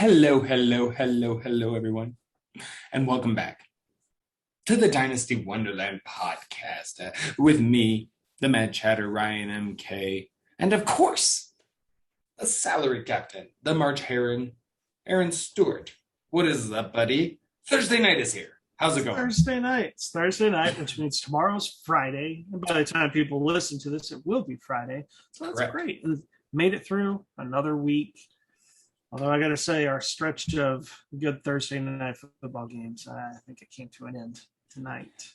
Hello, everyone, and welcome back to the Dynasty Wonderland podcast with me, the Mad Chatter, Ryan MK, and of course, the salary captain, the March Heron, Aaron Stewart. What is up, buddy? Thursday night is here. How's it going? Thursday night. It's Thursday night, which means tomorrow's Friday. And by the time people listen to this, it will be Friday. So that's great. Made it through another week. Although I got to say, our stretch of good Thursday night football games, I think it came to an end tonight.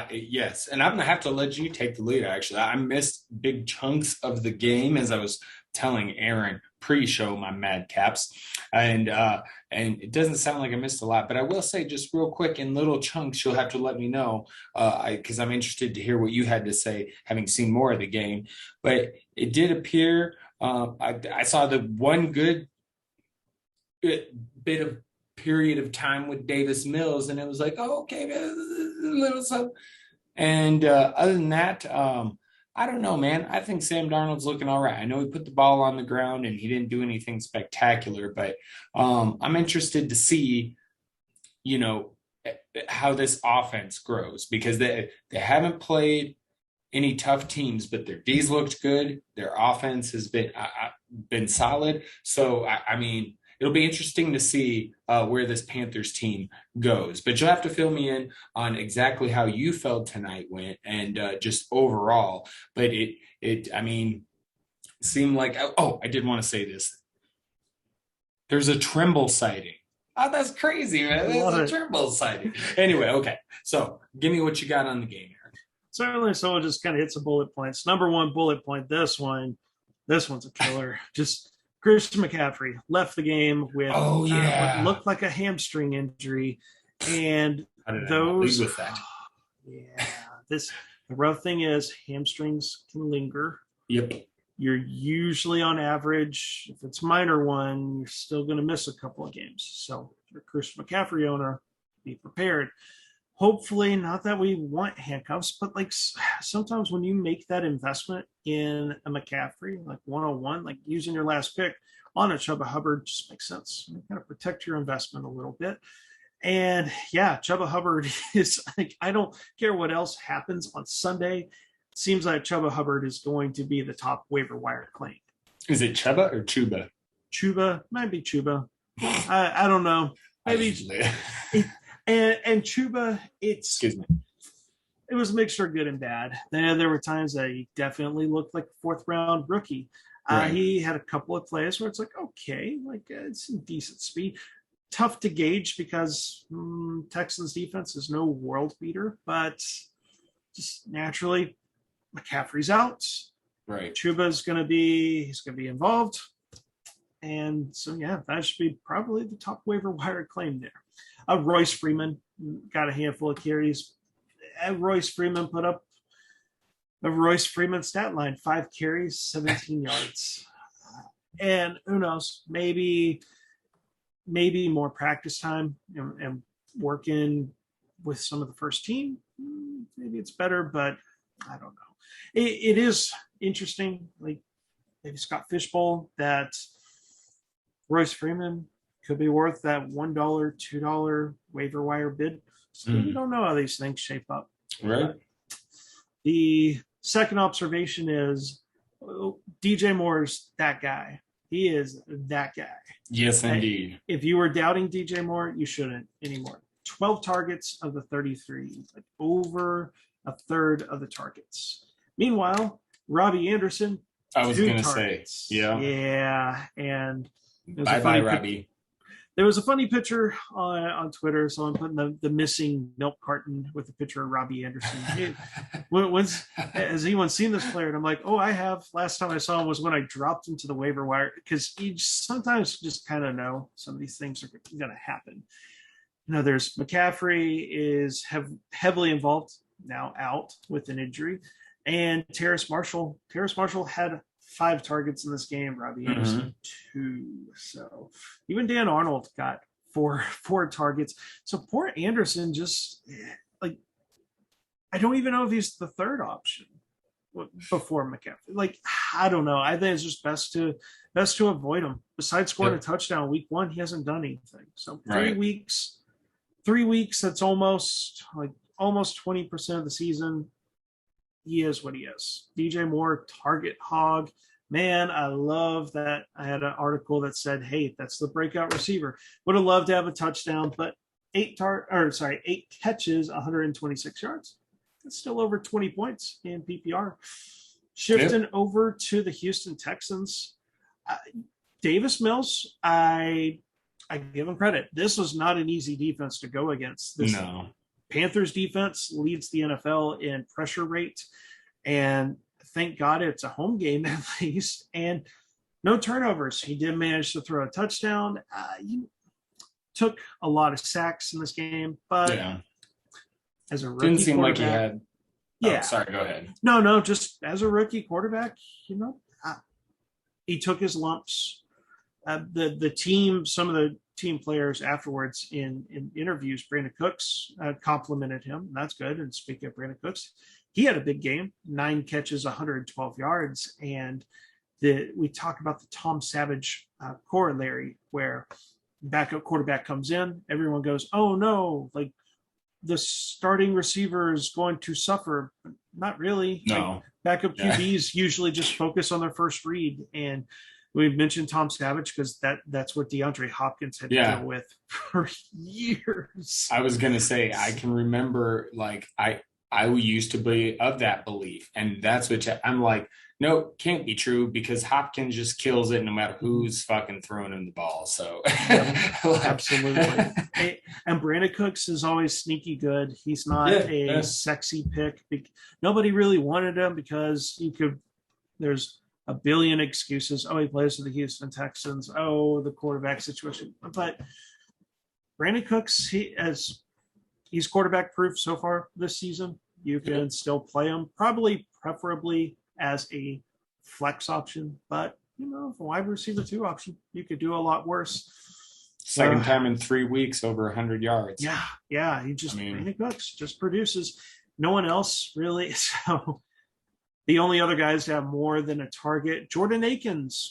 Yes, and I'm gonna have to let you take the lead. Actually, I missed big chunks of the game as I was telling Aaron pre-show my mad caps, and it doesn't sound like I missed a lot, but I will say just real quick in little chunks. You'll have to let me know because I'm interested to hear what you had to say, having seen more of the game. But it did appear. I saw the one good bit of period of time with Davis Mills, and it was like, oh, okay, a little something. And other than that, I don't know, man. I think Sam Darnold's looking all right. I know he put the ball on the ground and he didn't do anything spectacular, but I'm interested to see, how this offense grows because they haven't played any tough teams, but their D's looked good. Their offense has been solid. So, I mean, it'll be interesting to see where this Panthers team goes. But you'll have to fill me in on exactly how you felt tonight went and just overall. But it seemed like, I did want to say this. There's a Trimble sighting. Oh, that's crazy, man. There's a Trimble sighting. Anyway, okay. So give me what you got on the game here. Certainly, so we'll just kind of hit some bullet points. Number one bullet point, this one's a killer. Just Christian McCaffrey left the game with what looked like a hamstring injury. And those with that. The rough thing is hamstrings can linger. Yep. You're usually on average, if it's minor one, you're still going to miss a couple of games. So if you're a Christian McCaffrey owner, be prepared. Hopefully, not that we want handcuffs, but like sometimes when you make that investment in a McCaffrey, like 101, like using your last pick on a Chuba Hubbard just makes sense. You kind of protect your investment a little bit. And yeah, Chuba Hubbard is like, I don't care what else happens on Sunday. It seems like Chuba Hubbard is going to be the top waiver wire claim. Is it Chuba or Chuba? Chuba, might be Chuba. I don't know. Maybe. And Chuba, it was a mixture of good and bad. There were times that he definitely looked like a fourth round rookie. Right. He had a couple of plays where it's like, okay, like it's some decent speed. Tough to gauge because Texans defense is no world beater, but just naturally McCaffrey's out. Right. Chuba's going to be involved. And so, yeah, that should be probably the top waiver wire claim there. Royce Freeman got a handful of carries. Royce Freeman put up the Royce Freeman stat line, 5 carries, 17 yards. And who knows, maybe more practice time and working with some of the first team. Maybe it's better, but I don't know. It is interesting, like maybe Scott Fishbowl, that Royce Freeman could be worth that $1, $2 waiver wire bid. So we don't know how these things shape up. Right. The second observation is DJ Moore's that guy. He is that guy. Yes, indeed. If you were doubting DJ Moore, you shouldn't anymore. 12 targets of the 33, like over a third of the targets. Meanwhile, Robbie Anderson, I was going to say, yeah, and bye, Robbie. There was a funny picture on Twitter, so I'm putting the missing milk carton with a picture of Robbie Anderson. Has anyone seen this player? And I'm like, oh, I have. Last time I saw him was when I dropped him to the waiver wire because you sometimes just kind of know some of these things are going to happen. There's McCaffrey is heavily involved, now out with an injury, and Terrace Marshall. Terrace Marshall had 5 targets in this game, Robbie Anderson 2. So even Dan Arnold got four targets. So poor Anderson just like, I don't even know if he's the third option. before McCaffrey. Like, I don't know. I think it's just best to avoid him. Besides scoring a touchdown week 1, he hasn't done anything. So 3 weeks, that's almost 20% of the season. He is what he is. DJ Moore, target hog. Man, I love that. I had an article that said, hey, that's the breakout receiver. Would have loved to have a touchdown, but 8 catches, 126 yards. That's still over 20 points in PPR. Shifting over to the Houston Texans. Davis Mills, I give him credit. This was not an easy defense to go against. This Panthers defense leads the NFL in pressure rate, and thank God it's a home game at least, and no turnovers. He did manage to throw a touchdown. He took a lot of sacks in this game, but as a rookie didn't seem like he had. Yeah, sorry. Go ahead. No, just as a rookie quarterback, he took his lumps. The team, some of the team players afterwards in interviews, Brandon Cooks complimented him. That's good. And speaking of Brandon Cooks, he had a big game, 9 catches, 112 yards. And we talk about the Tom Savage corollary, where backup quarterback comes in, everyone goes, oh no, like the starting receiver is going to suffer. But not really. No. Like, backup QBs usually just focus on their first read. And we've mentioned Tom Savage because that's what DeAndre Hopkins had to deal with for years. I was going to say, I can remember, like, I used to be of that belief. And that's what I'm like, no, can't be true, because Hopkins just kills it no matter who's fucking throwing him the ball. So absolutely. And Brandon Cooks is always sneaky good. He's not a sexy pick. Nobody really wanted him because there's a billion excuses. Oh, he plays for the Houston Texans. Oh, the quarterback situation. But Brandon Cooks, he's quarterback proof so far this season. You can still play him, preferably as a flex option, but a wide receiver 2 option, you could do a lot worse. Second time in 3 weeks over 100 yards. Yeah. Brandon Cooks just produces. No one else really. So the only other guys to have more than a target, Jordan Akins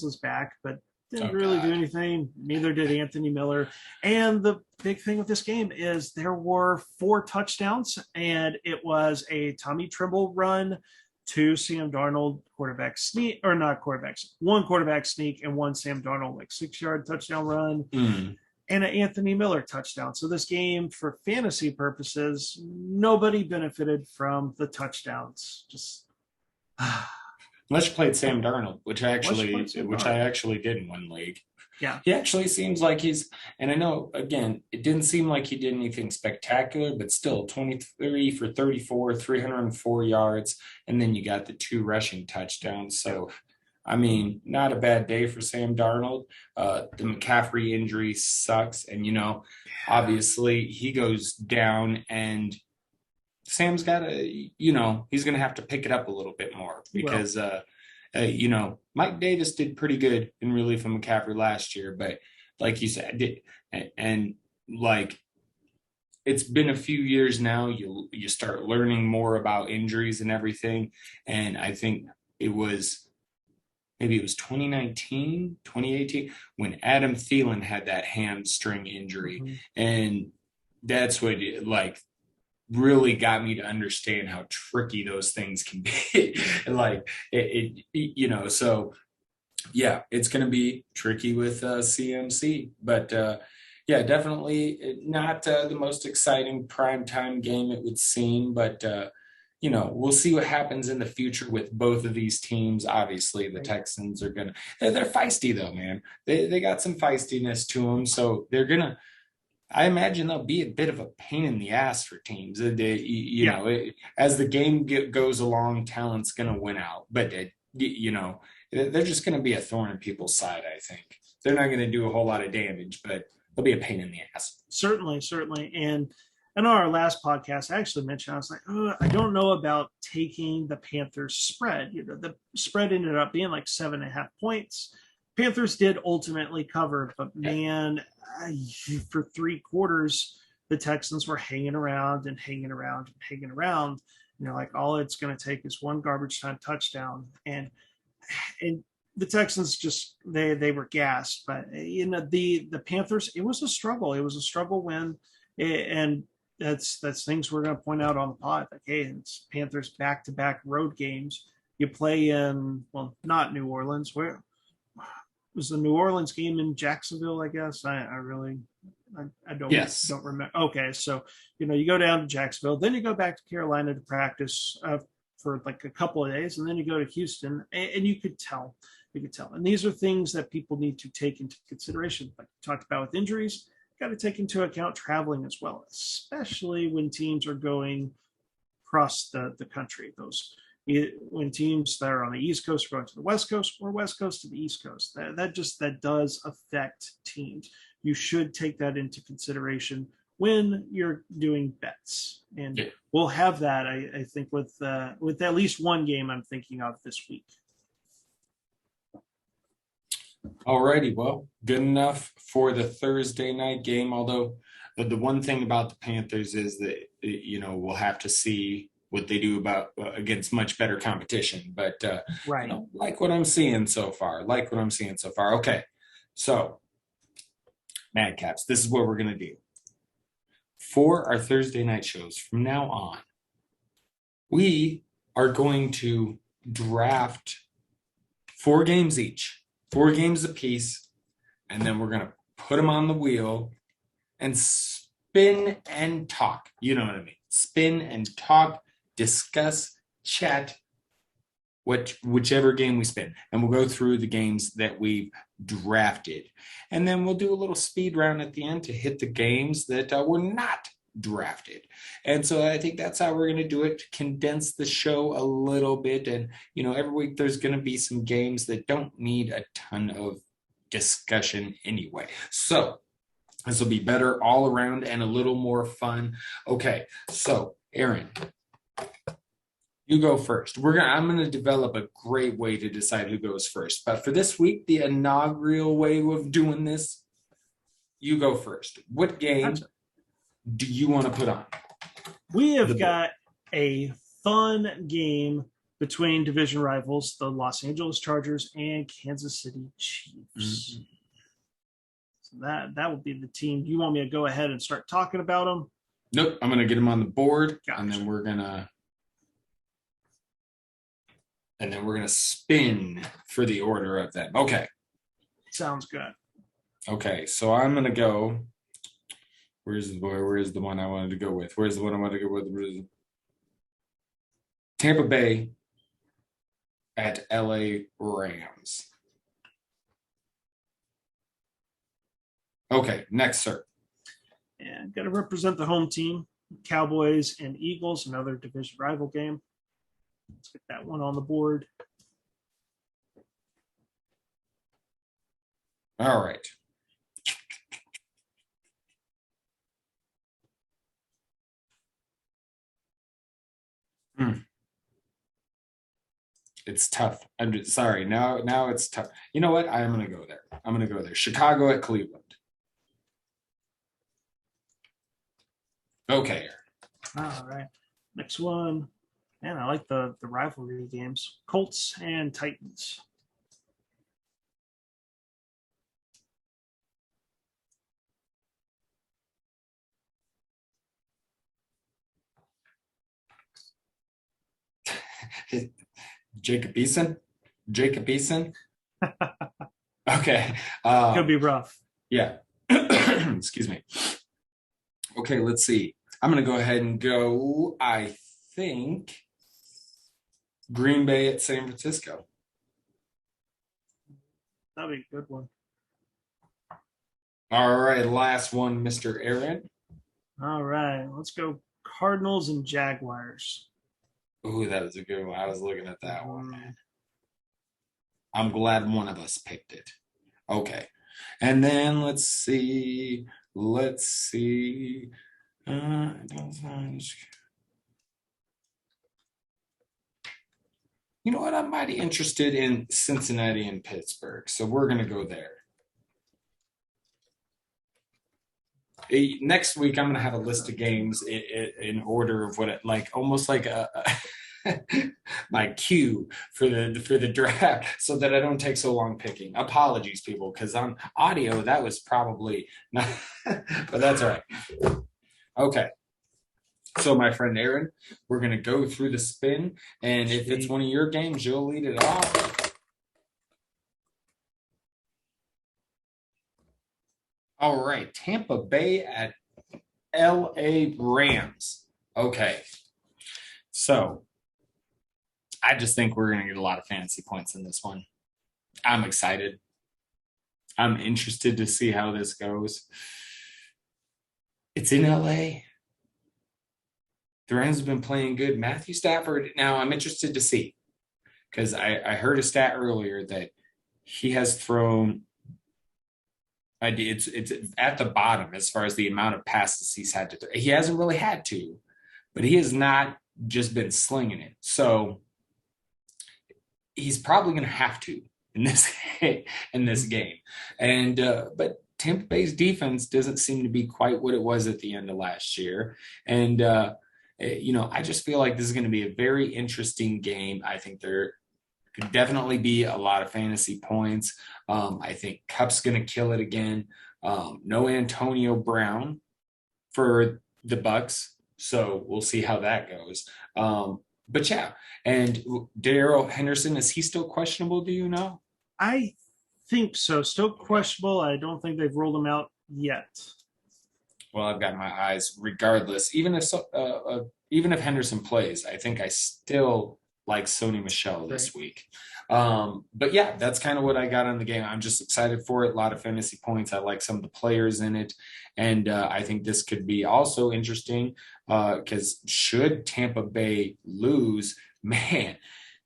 was back, but didn't really do anything. Neither did Anthony Miller. And the big thing with this game is there were 4 touchdowns, and it was a Tommy Tremble run, 2 Sam Darnold quarterback sneak, or not quarterbacks, 1 quarterback sneak and 1 Sam Darnold 6-yard touchdown run, and an Anthony Miller touchdown. So this game, for fantasy purposes, nobody benefited from the touchdowns. Just unless you played Sam Darnold, which I actually did in one league. Yeah, he actually seems like and I know, again, it didn't seem like he did anything spectacular, but still 23 for 34, 304 yards. And then you got the 2 rushing touchdowns. So, I mean, not a bad day for Sam Darnold. The McCaffrey injury sucks. And, obviously he goes down, and Sam's got to, he's going to have to pick it up a little bit more, because, Mike Davis did pretty good in relief of McCaffrey last year, but like you said, it's been a few years now. You start learning more about injuries and everything. And I think it was 2019, 2018 when Adam Thielen had that hamstring injury. And that's what really got me to understand how tricky those things can be. So yeah, it's going to be tricky with CMC, but definitely not the most exciting primetime game, it would seem, but we'll see what happens in the future with both of these teams. Obviously the Texans are they're feisty though, man. They got some feistiness to them. So I imagine they'll be a bit of a pain in the ass for teams. As the game goes along, talent's going to win out. But, they're just going to be a thorn in people's side, I think. They're not going to do a whole lot of damage, but they'll be a pain in the ass. Certainly. And on our last podcast, I actually mentioned, I was like, I don't know about taking the Panthers spread. The spread ended up being 7.5 points. Panthers did ultimately cover, but man, for 3 quarters, the Texans were hanging around and hanging around and hanging around. Like all it's going to take is one garbage time touchdown, and the Texans just they were gassed. But the Panthers, it was a struggle. It was a struggle when, and that's things we're going to point out on the pod. Like, hey, it's Panthers back-to-back road games. You play in, well, not New Orleans. Where was the New Orleans game in Jacksonville? I guess I don't remember. Okay, so you go down to Jacksonville, then you go back to Carolina to practice for like a couple of days, and then you go to Houston, and you could tell. And these are things that people need to take into consideration. Like we talked about with injuries, got to take into account traveling as well, especially when teams are going across the country. When teams that are on the East Coast are going to the West Coast, or West Coast to the East Coast, that does affect teams. You should take that into consideration when you're doing bets, and we'll have that. I think with at least one game I'm thinking of this week. Alrighty, well, good enough for the Thursday night game. Although the one thing about the Panthers is that we'll have to see what they do against much better competition. But right, like what I'm seeing so far. Okay, so Madcaps, this is what we're gonna do for our Thursday night shows. From now on, we are going to draft 4 games each. 4 games apiece, and then we're going to put them on the wheel and spin and talk. You know what I mean? Spin and talk, discuss, chat, whichever game we spin. And we'll go through the games that we've drafted. And then we'll do a little speed round at the end to hit the games that were not drafted. And so I think that's how we're going to do it, condense the show a little bit. And every week there's going to be some games that don't need a ton of discussion anyway, so this will be better all around and a little more fun. Okay, so Aaron, you go first. I'm going to develop a great way to decide who goes first, but for this week, the inaugural way of doing this, you go first. What game do you want to put on? We have got a fun game between division rivals, the Los Angeles Chargers and Kansas City Chiefs. Mm-hmm. So that would be the team. You want me to go ahead and start talking about them? Nope. I'm going to get them on the board, and then we're going to spin for the order of them. Okay. Sounds good. Okay, so I'm going to go. Where's the one I wanted to go with? Tampa Bay at LA Rams. Okay, next, sir. And got to represent the home team, Cowboys and Eagles, another division rival game. Let's get that one on the board. All right. It's tough. I'm just sorry. Now it's tough. You know what? I'm going to go there. Chicago at Cleveland. Okay. All right. Next one. Man, I like the rivalry games. Colts and Titans. Jacob Eason. Okay. Could be rough. Yeah. Excuse me. Okay, let's see. I'm going to go ahead and go, I think, Green Bay at San Francisco. That'd be a good one. All right, last one, Mr. Aaron. All right, let's go Cardinals and Jaguars. Ooh, that was a good one. I was looking at that one, man. I'm glad one of us picked it. Okay. And then let's see. You know what? I'm mighty interested in Cincinnati and Pittsburgh. So we're going to go there. Next week, I'm going to have a list of games in order of what it like, almost like a my cue for the draft, so that I don't take so long picking. Apologies, people, because on audio that was probably not, but that's all right. Okay. So, my friend Aaron, we're going to go through the spin, and if it's one of your games, you'll lead it off. All right, Tampa Bay at LA Rams. Okay. So, I just think we're going to get a lot of fantasy points in this one. I'm excited. I'm interested to see how this goes. It's in LA. The Rams have been playing good. Matthew Stafford, now I'm interested to see, because I heard a stat earlier that he has thrown, it's at the bottom as far as the amount of passes he's had to throw. He hasn't really had to, but he has not just been slinging it. So he's probably going to have to in this game. And but Tampa Bay's defense doesn't seem to be quite what it was at the end of last year. And I just feel like this is going to be a very interesting game. I think there could definitely be a lot of fantasy points. I think Cup's going to kill it again. No Antonio Brown for the Bucks, so we'll see how that goes. But yeah, and Daryl Henderson, is he still questionable? Do you know? I think so. Still questionable. I don't think they've ruled him out yet. Well, I've got my eyes. Regardless, even if Henderson plays, I think I still like Sony Michel this week. But yeah, that's kind of what I got on the game. I'm just excited for it. A lot of fantasy points. I like some of the players in it, and I think this could be also interesting because should Tampa Bay lose, man.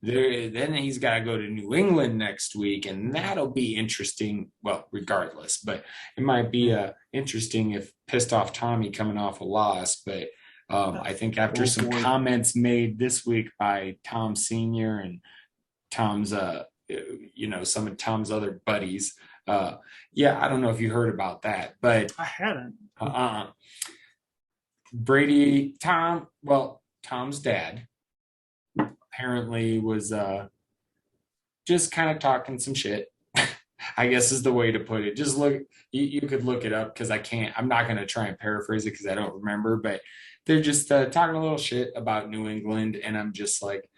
Then he's got to go to New England next week, and that'll be interesting. Well, regardless, but it might be interesting if pissed off Tommy coming off a loss. But I think after some comments made this week by Tom Sr. and Tom's, some of Tom's other buddies. I don't know if you heard about that, but I hadn't. Tom's dad apparently was just kind of talking some shit, I guess is the way to put it. Just look, you could look it up because I'm not going to try and paraphrase it because I don't remember, but they're just talking a little shit about New England. And I'm just like,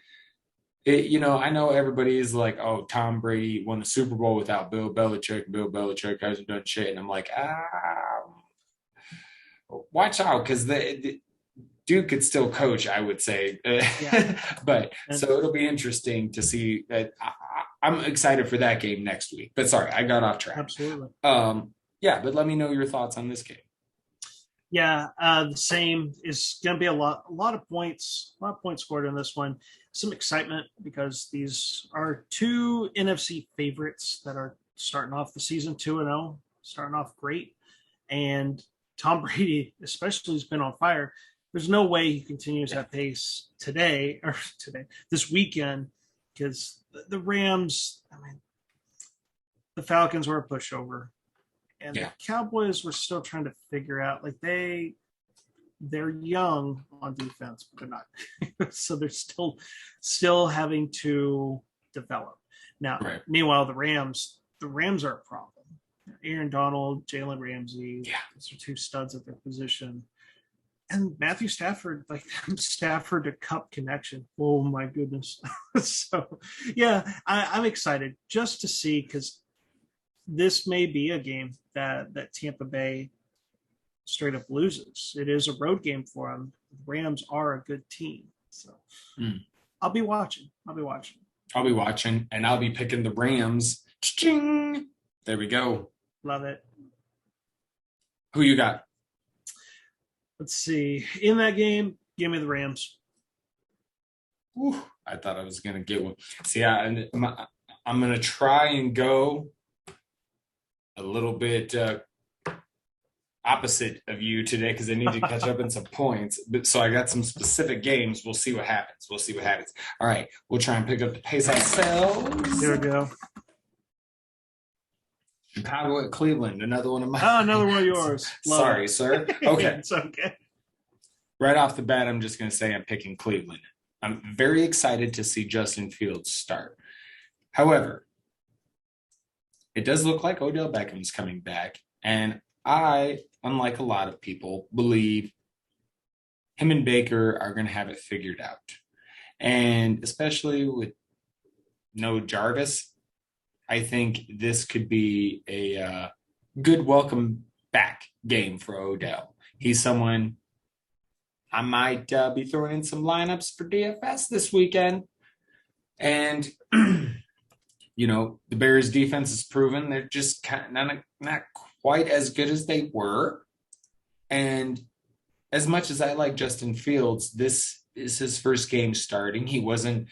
I know everybody is like, oh, Tom Brady won the Super Bowl without Bill Belichick. Bill Belichick hasn't done shit. And I'm like, watch out, because the dude could still coach, I would say. But so it'll be interesting to see that. I'm excited for that game next week. But sorry, I got off track. Absolutely. But let me know your thoughts on this game. Yeah, the same. Is going to be a lot of points scored in this one. Some excitement because these are two NFC favorites that are starting off the season 2-0, starting off great. And Tom Brady, especially, has been on fire. There's no way he continues that pace this weekend, because the Rams, the Falcons were a pushover, and the Cowboys were still trying to figure out, like, they're young on defense, but they're not. So they're still having to develop. Now, Meanwhile, the Rams are a problem. Aaron Donald, Jalen Ramsey, those are two studs at their position. And Matthew Stafford, like Stafford to Cup connection. Oh my goodness. So I'm excited just to see, because this may be a game that Tampa Bay straight up loses. It is a road game for them. The Rams are a good team. So I'll be watching, and I'll be picking the Rams. Ching! There we go. Love it. Who you got? Let's see. In that game, give me the Rams. Whew, I thought I was going to get one. See, I'm going to try and go a little bit opposite of you today, because I need to catch up in some points. But so I got some specific games. We'll see what happens. All right. We'll try and pick up the pace ourselves. Here we go. Chicago at Cleveland, another one of mine. Oh, another one of yours. Sorry, sir. Okay. It's okay. Right off the bat, I'm just going to say I'm picking Cleveland. I'm very excited to see Justin Fields start. However, it does look like Odell Beckham's coming back. And I, unlike a lot of people, believe him and Baker are going to have it figured out. And especially with no Jarvis, I think this could be a good welcome back game for Odell. He's someone I might be throwing in some lineups for DFS this weekend. And, the Bears defense has proven they're just kind of not quite as good as they were. And as much as I like Justin Fields, this is his first game starting. He wasn't,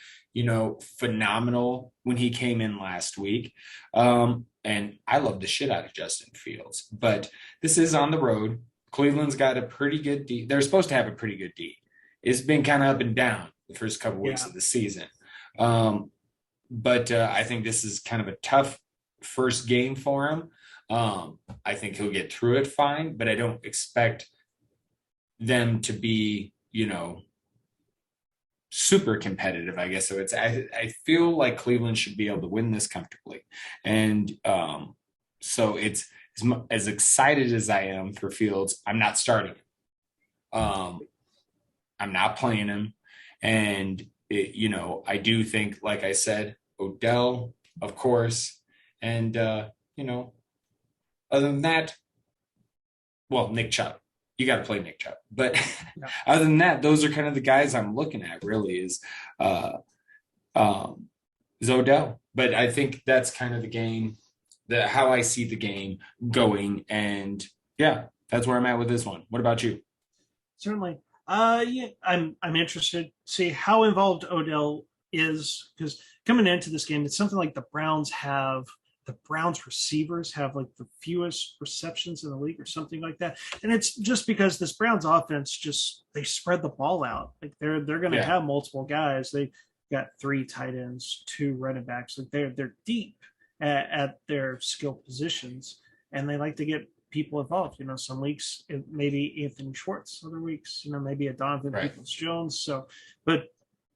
phenomenal when he came in last week. And I love the shit out of Justin Fields. But this is on the road. Cleveland's got a pretty good D. They're supposed to have a pretty good D. It's been kind of up and down the first couple weeks of the season. But I think this is kind of a tough first game for him. I think he'll get through it fine, but I don't expect them to be, super competitive, I guess. So I feel like Cleveland should be able to win this comfortably. And so it's as excited as I am for Fields, I'm not starting him. I'm not playing him. And, I do think, like I said, Odell, of course. And, other than that, well, Nick Chubb. You got to play Nick Chubb. But other than that, those are kind of the guys I'm looking at, really, is Odell. But I think that's kind of the game, how I see the game going. And, yeah, that's where I'm at with this one. What about you? Certainly. I'm interested to see how involved Odell is, because coming into this game, it's something like the Browns receivers have like the fewest receptions in the league or something like that. And it's just because this Browns offense they spread the ball out. Like they're going to have multiple guys. They got 3 tight ends, 2 running backs. Like they're deep at their skill positions, and they like to get people involved. Some weeks it maybe Anthony Schwartz, other weeks, maybe a Donovan Peoples-Jones. So, but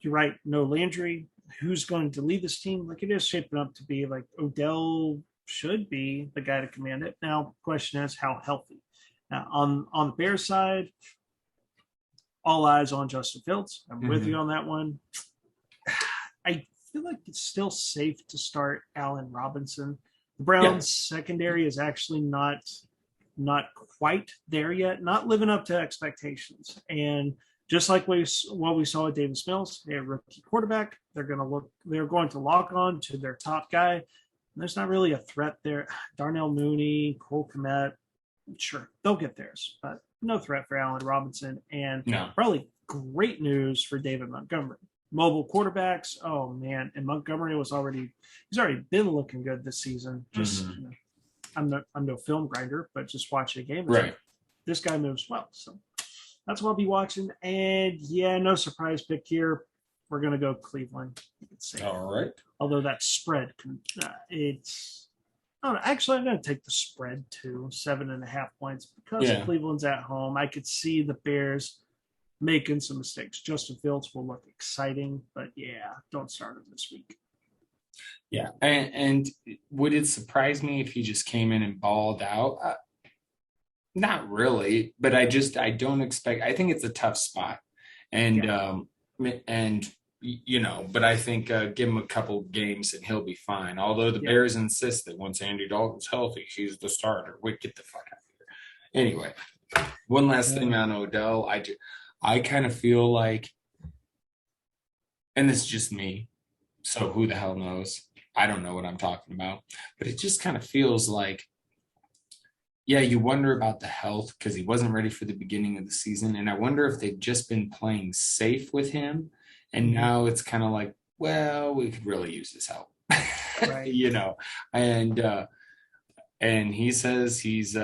you're right, no Landry. Who's going to lead this team? Like, it is shaping up to be like Odell should be the guy to command it. Now, question is how healthy. Now, on the Bears side, all eyes on Justin Fields. I'm with you on that one. I feel like it's still safe to start Allen Robinson. The Browns secondary is actually not quite there yet, not living up to expectations. And just like what we saw with Davis Mills, a rookie quarterback, they're going to lock on to their top guy. And there's not really a threat there. Darnell Mooney, Cole Kmet, sure, they'll get theirs, but no threat for Allen Robinson. And probably great news for David Montgomery. Mobile quarterbacks, oh man, and Montgomery he's already been looking good this season. Just I'm no film grinder, but just watching a game, like, this guy moves well. So that's what I'll be watching. And no surprise pick here. We're gonna go Cleveland. All right. Although that spread, actually, I'm gonna take the spread to 7.5 points because Cleveland's at home. I could see the Bears making some mistakes. Justin Fields will look exciting, but don't start him this week. Yeah, and would it surprise me if he just came in and balled out? Not really, but I don't expect. I think it's a tough spot, and but I think give him a couple games and he'll be fine. Although the Bears insist that once Andy Dalton's healthy, he's the starter. Wait, get the fuck out of here. Anyway, one last thing on Odell. I kind of feel like, and this is just me, so who the hell knows? I don't know what I'm talking about, but it just kind of feels like, you wonder about the health because he wasn't ready for the beginning of the season. And I wonder if they've just been playing safe with him. And now it's kind of like, well, we could really use his help, right. And he says he's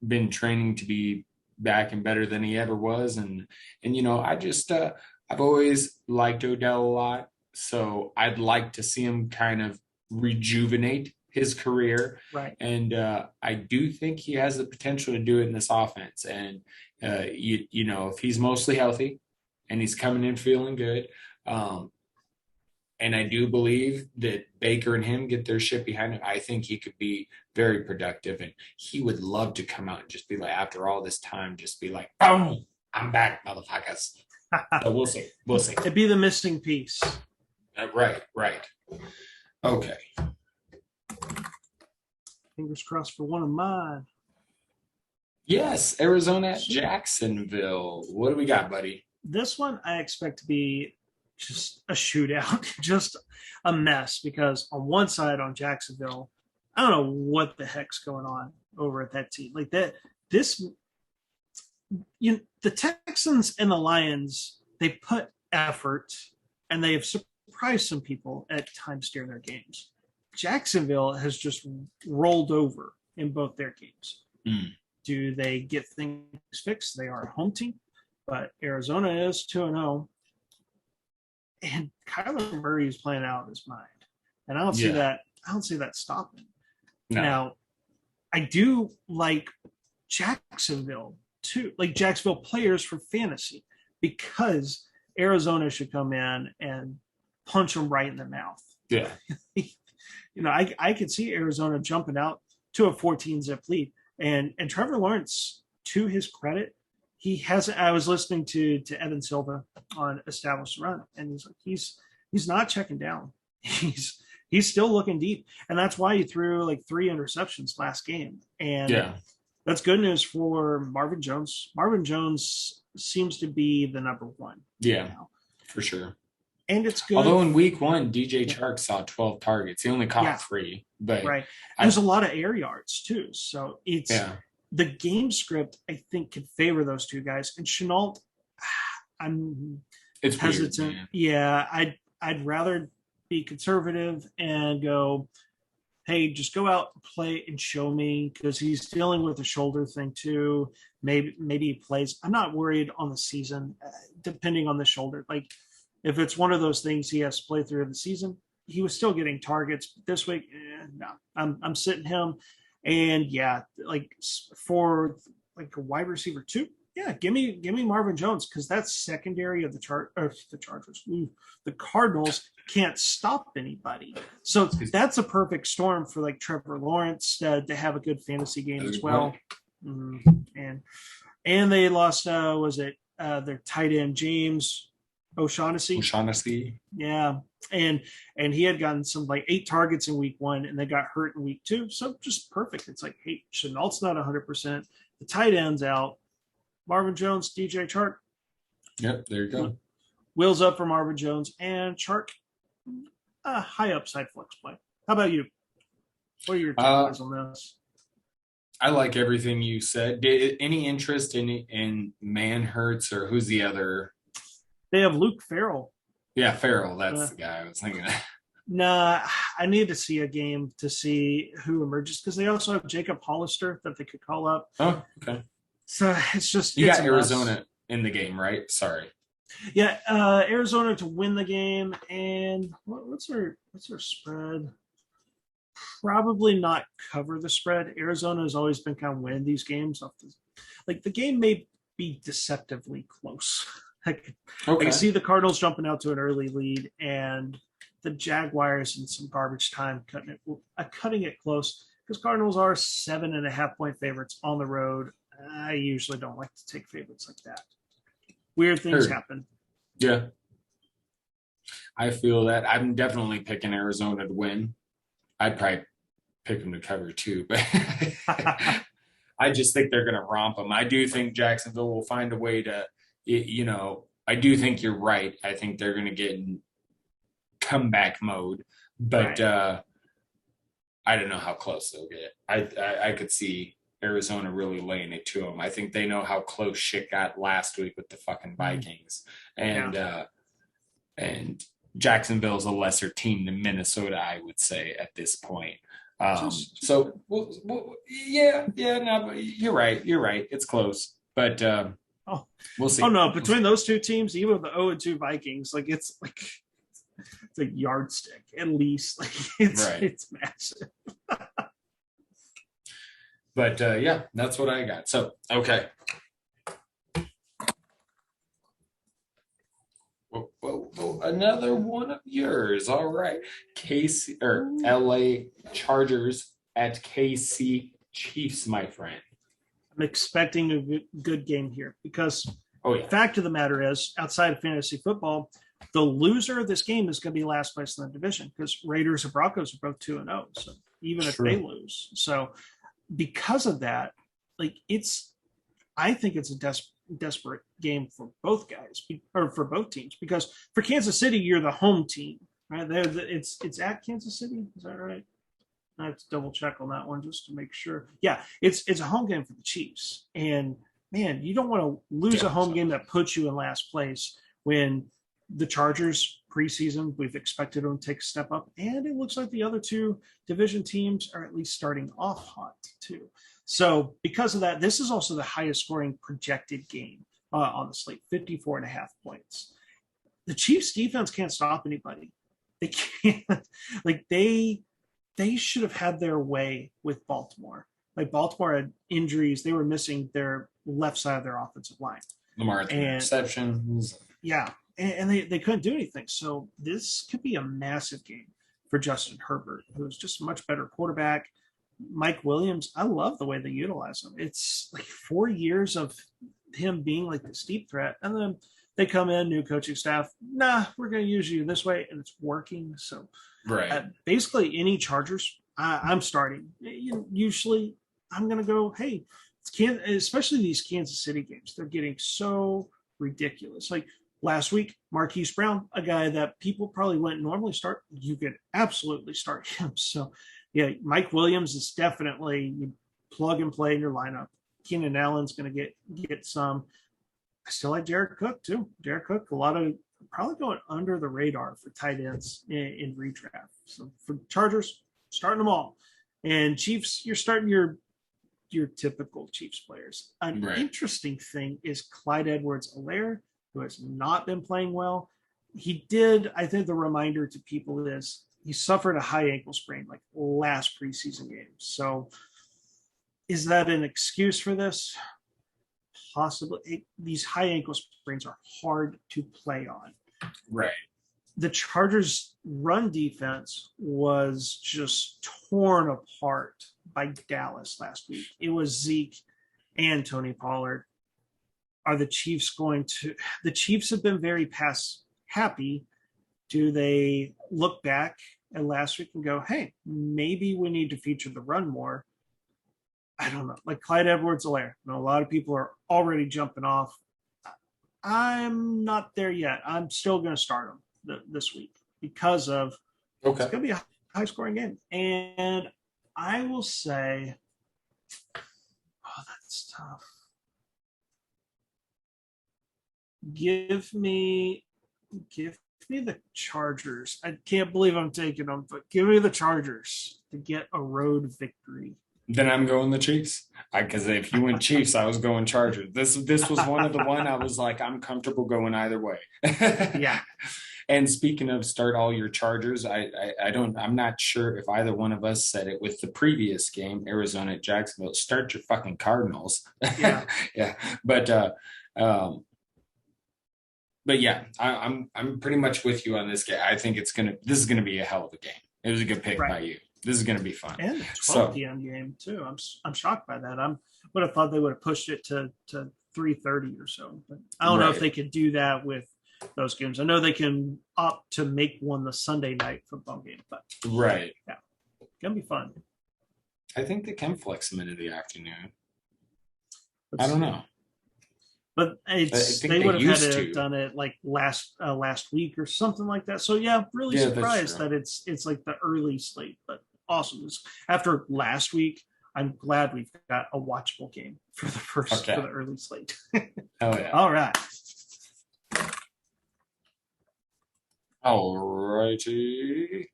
been training to be back and better than he ever was. And I've always liked Odell a lot. So I'd like to see him kind of rejuvenate his career. Right. And I do think he has the potential to do it in this offense. And, if he's mostly healthy and he's coming in feeling good, and I do believe that Baker and him get their shit behind him, I think he could be very productive. And he would love to come out and just be like, after all this time, just be like, boom, I'm back, motherfuckers. So we'll see. We'll see. It'd be the missing piece. Right. Okay. Fingers crossed for one of mine. Yes, Arizona at Jacksonville. What do we got, buddy? This one I expect to be just a shootout, just a mess, because on one side, on Jacksonville, I don't know what the heck's going on over at that team. Like that, the Texans and the Lions, they put effort and they have surprised some people at times during their games. Jacksonville has just rolled over in both their games. Do they get things fixed? They are a home team, but Arizona is 2-0. And Kyler Murray is playing out of his mind. And I don't see that. I don't see that stopping. No. Now, I do like Jacksonville too, like Jacksonville players for fantasy, because Arizona should come in and punch them right in the mouth. Yeah. I could see Arizona jumping out to a 14-zip lead. And Trevor Lawrence, to his credit, he hasn't. I was listening to Evan Silva on Established Run, and he's like, he's not checking down. He's still looking deep, and that's why he threw like 3 interceptions last game. And that's good news for Marvin Jones. Marvin Jones seems to be the number one. Yeah, now, for sure. And it's good. Although in week 1, DJ Chark saw 12 targets. He only caught 3. But right. There's a lot of air yards too. So it's the game script, I think, could favor those two guys. And Chenault, it's hesitant. Weird, yeah, I'd rather be conservative and go, hey, just go out and play and show me, because he's dealing with a shoulder thing too. Maybe he plays. I'm not worried on the season, depending on the shoulder. Like, if it's one of those things he has to play through the season, he was still getting targets. This week, no, I'm sitting him. And like for like a wide receiver too, give me Marvin Jones, because that's secondary of the Chargers. The Cardinals can't stop anybody. So that's a perfect storm for like Trevor Lawrence to have a good fantasy game as well. And they lost their tight end James O'Shaughnessy. Yeah. And he had gotten some like 8 targets in week 1, and they got hurt in week 2. So just perfect. It's like, hey, Chenault's not 100%. The tight end's out. Marvin Jones, DJ Chark. Yep, there you go. Wheels up for Marvin Jones and Chark. High upside flex play. How about you? What are your takeaways on this? I like everything you said. Any interest in Manhurts, or who's the other? They have Luke Farrell. Yeah, Farrell. That's the guy I was thinking of. Nah, I need to see a game to see who emerges, because they also have Jacob Hollister that they could call up. Oh, okay. So it's just you got Arizona in the game, right? Sorry. Yeah, Arizona to win the game, and what's their spread? Probably not cover the spread. Arizona has always been kind of winning these games. Like the game may be deceptively close. I can see the Cardinals jumping out to an early lead, and the Jaguars in some garbage time cutting it close, because Cardinals are 7.5-point favorites on the road. I usually don't like to take favorites like that. Weird things happen. Yeah. I feel that. I'm definitely picking Arizona to win. I'd probably pick them to cover too, but I just think they're going to romp them. I do think Jacksonville will find a way to, I do think you're right. I think they're going to get in comeback mode, but I don't know how close they'll get. I could see Arizona really laying it to them. I think they know how close shit got last week with the fucking Vikings, and Jacksonville's a lesser team than Minnesota, I would say, at this point. But you're right. It's close, but we'll see. Oh no, between those two teams, even the 0-2 Vikings, like it's like it's a yardstick at least. Like it's massive. But yeah, that's what I got. So okay. Whoa, another one of yours. All right. KC or LA Chargers at KC Chiefs, my friend. I'm expecting a good game here because the fact of the matter is, outside of fantasy football, the loser of this game is going to be last place in the division because Raiders and Broncos are both 2-0. So even if they lose. So because of that, like I think it's a desperate game for both guys or for both teams because for Kansas City, you're the home team, right? It's at Kansas City. Is that right? I have to double check on that one just to make sure. Yeah, it's a home game for the Chiefs. And man, you don't want to lose a home game that puts you in last place when the Chargers preseason, we've expected them to take a step up. And it looks like the other two division teams are at least starting off hot too. So because of that, this is also the highest scoring projected game on the slate, 54.5 points. The Chiefs defense can't stop anybody. They can't, like they should have had their way with Baltimore. Like Baltimore had injuries. They were missing their left side of their offensive line. Lamar interceptions. Yeah. And they couldn't do anything. So this could be a massive game for Justin Herbert, who's just a much better quarterback. Mike Williams, I love the way they utilize him. It's like 4 years of him being like the steep threat. And then they come in, new coaching staff. Nah, we're going to use you this way. And it's working. So basically any Chargers, I'm starting. Usually I'm going to go, hey, especially these Kansas City games. They're getting so ridiculous. Like last week, Marquise Brown, a guy that people probably wouldn't normally start. You could absolutely start him. So yeah, Mike Williams is definitely you plug and play in your lineup. Keenan Allen's going to get some. I still like Jared Cook too. Jared Cook, a lot of probably going under the radar for tight ends in redraft. So for Chargers, starting them all. And Chiefs, you're starting your typical Chiefs players. An interesting thing is Clyde Edwards-Helaire, who has not been playing well. He did, I think the reminder to people is he suffered a high ankle sprain like last preseason game. So is that an excuse for this? Possibly. These high ankle sprains are hard to play on. Right. The Chargers' run defense was just torn apart by Dallas last week. It was Zeke and Tony Pollard. Are the Chiefs going to – the Chiefs have been very pass happy. Do they look back at last week and go, hey, maybe we need to feature the run more? I don't know. Like Clyde Edwards-Helaire. A lot of people are already jumping off. I'm not there yet. I'm still going to start him this week because of it's going to be a high-scoring game. And I will say, that's tough. Give me the Chargers. I can't believe I'm taking them, but give me the Chargers to get a road victory. Then I'm going the Chiefs. Because if you went Chiefs, I was going Chargers. This was one of the one I was like, I'm comfortable going either way. Yeah. And speaking of start all your Chargers, I'm not sure if either one of us said it with the previous game, Arizona at Jacksonville. Start your fucking Cardinals. Yeah. Yeah. But yeah, I'm pretty much with you on this game. I think this is gonna be a hell of a game. It was a good pick by you. This is going to be fun. And a 12 p.m. game, too. I'm shocked by that. I would have thought they would have pushed it to 3:30 or so. But I don't know if they could do that with those games. I know they can opt to make one the Sunday night football game. But yeah, going to be fun. I think they can flex them into the afternoon. I don't know. But they would have had to have done it like last week or something like that. So, yeah, really surprised that it's like the early slate. But awesome. After last week, I'm glad we've got a watchable game for the for the early slate. Oh yeah! All right. All righty.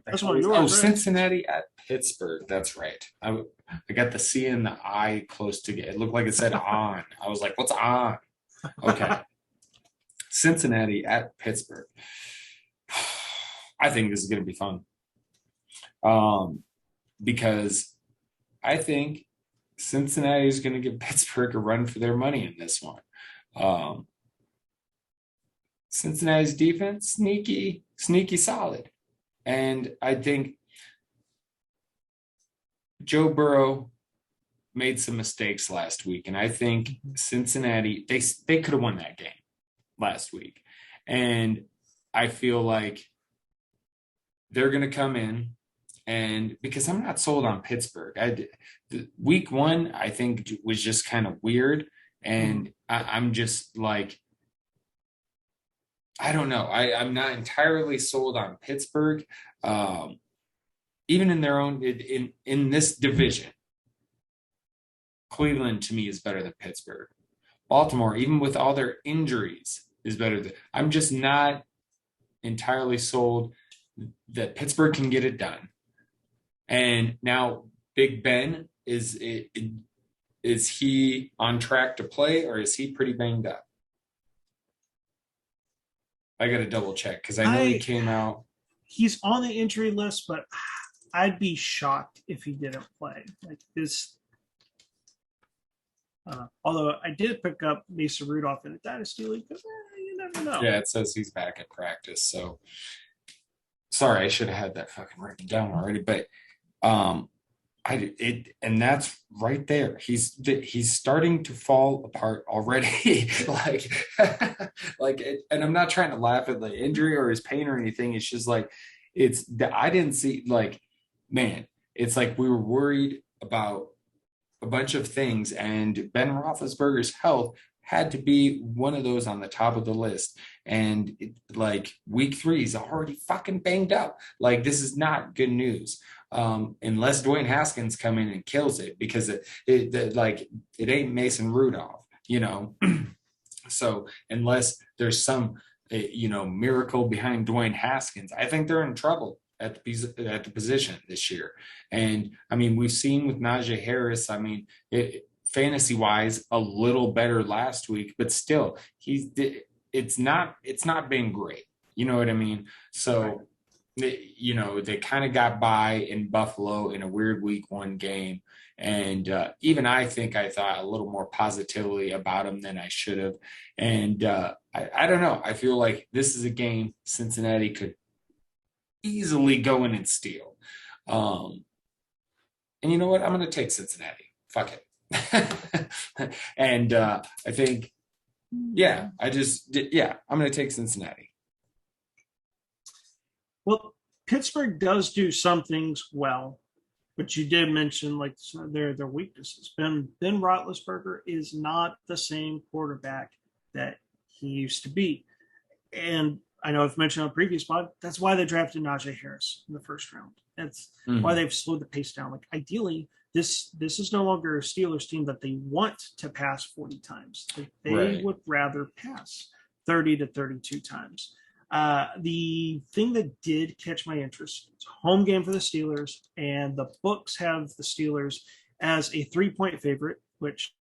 That's one of yours. Cincinnati at Pittsburgh. That's right. I got the C and the I close together. It looked like it said on. I was like, "What's on?" Okay. Cincinnati at Pittsburgh. I think this is going to be fun. Because I think Cincinnati is going to give Pittsburgh a run for their money in this one. Cincinnati's defense, sneaky solid. And I think Joe Burrow made some mistakes last week. And I think Cincinnati, they could have won that game last week. And I feel like they're going to come in, and because I'm not sold on Pittsburgh. Week 1, I think, was just kind of weird. And I'm just like, I don't know. I'm not entirely sold on Pittsburgh. Even in their own, in this division, Cleveland to me is better than Pittsburgh. Baltimore, even with all their injuries, is better than. I'm just not entirely sold that Pittsburgh can get it done. And now Big Ben, is he on track to play, or is he pretty banged up? I got to double check because I know he came out. He's on the injury list, but I'd be shocked if he didn't play. Like this. Although I did pick up Mason Rudolph in a Dynasty League, because you never know. Yeah, it says he's back at practice. So sorry, I should have had that fucking written down already. But and that's right there. He's starting to fall apart already. And I'm not trying to laugh at the injury or his pain or anything. It's just like I didn't see, like, man, it's like we were worried about a bunch of things, and Ben Roethlisberger's health had to be one of those on the top of the list. And week 3 is already fucking banged up. Like, this is not good news. Unless Dwayne Haskins come in and kills it, because it ain't Mason Rudolph, you know? So unless there's some, miracle behind Dwayne Haskins, I think they're in trouble at the position this year. And I mean, we've seen with Nadia Harris, I mean, fantasy wise, a little better last week, but still it's not been great. You know what I mean? So, they kind of got by in Buffalo in a weird week 1 game. And even I think I thought a little more positively about him than I should have. And I don't know. I feel like this is a game Cincinnati could easily go in and steal. And you know what? I'm going to take Cincinnati. Fuck it. And I think, I'm going to take Cincinnati. Well, Pittsburgh does do some things well, but you did mention like their weaknesses. Ben Roethlisberger is not the same quarterback that he used to be. And I know I've mentioned on a previous pod, that's why they drafted Najee Harris in the first round. That's why they've slowed the pace down. Like, ideally, this is no longer a Steelers team that they want to pass 40 times. They would rather pass 30 to 32 times. The thing that did catch my interest, it's a home game for the Steelers, and the books have the Steelers as a 3-point favorite, which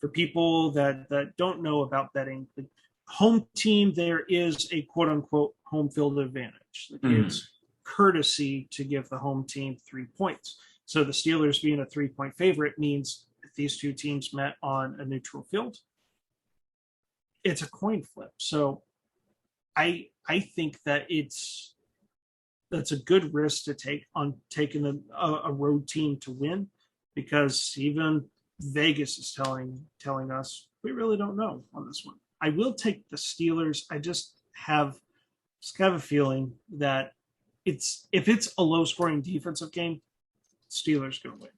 for people that don't know about betting, the home team, there is a quote unquote home field advantage. It's courtesy to give the home team 3 points. So the Steelers being a 3-point favorite means if these two teams met on a neutral field, it's a coin flip. So I think that that's a good risk to take on taking a road team to win, because even Vegas is telling us we really don't know on this one. I will take the Steelers. I just have a feeling that if it's a low scoring defensive game, Steelers going to win.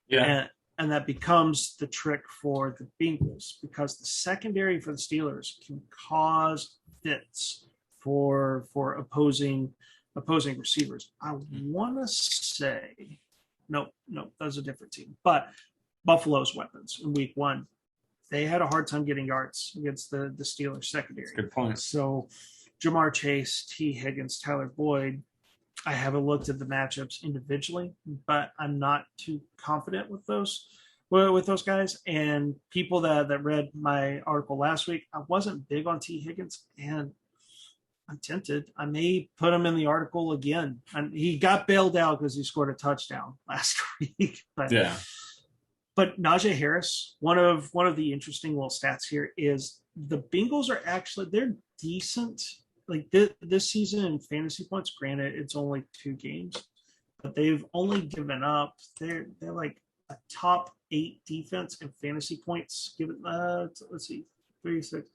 Yeah. And that becomes the trick for the Bengals, because the secondary for the Steelers can cause fits for opposing receivers. I want to say, no, that's a different team. But Buffalo's weapons in week 1, they had a hard time getting yards against the Steelers secondary. Good point. So Jamar Chase, T. Higgins, Tyler Boyd, I haven't looked at the matchups individually, but I'm not too confident with those. with those guys. And people that read my article last week, I wasn't big on T. Higgins, and I'm tempted. I may put him in the article again. And he got bailed out because he scored a touchdown last week. Yeah. But Najee Harris, one of the interesting little stats here is the Bengals are actually they're decent. Like this season in fantasy points, granted it's only 2 games, but they've only given up. They're like a top 8 defense in fantasy points. Given let's see, 36,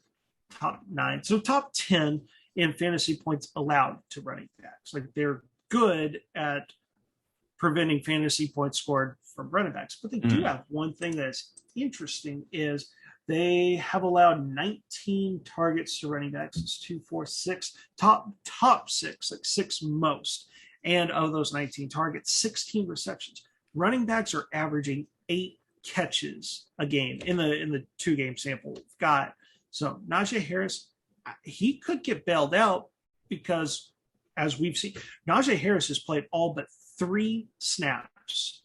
top 9, so top 10 in fantasy points allowed to running backs. Like they're good at preventing fantasy points scored from running backs. But they do have one thing that's interesting is they have allowed 19 targets to running backs. It's 2, 4, 6, top 6, like 6 most. And of those 19 targets, 16 receptions. Running backs are averaging 8 catches a game in the 2-game sample we've got. So Najee Harris, he could get bailed out because, as we've seen, Najee Harris has played all but 3 snaps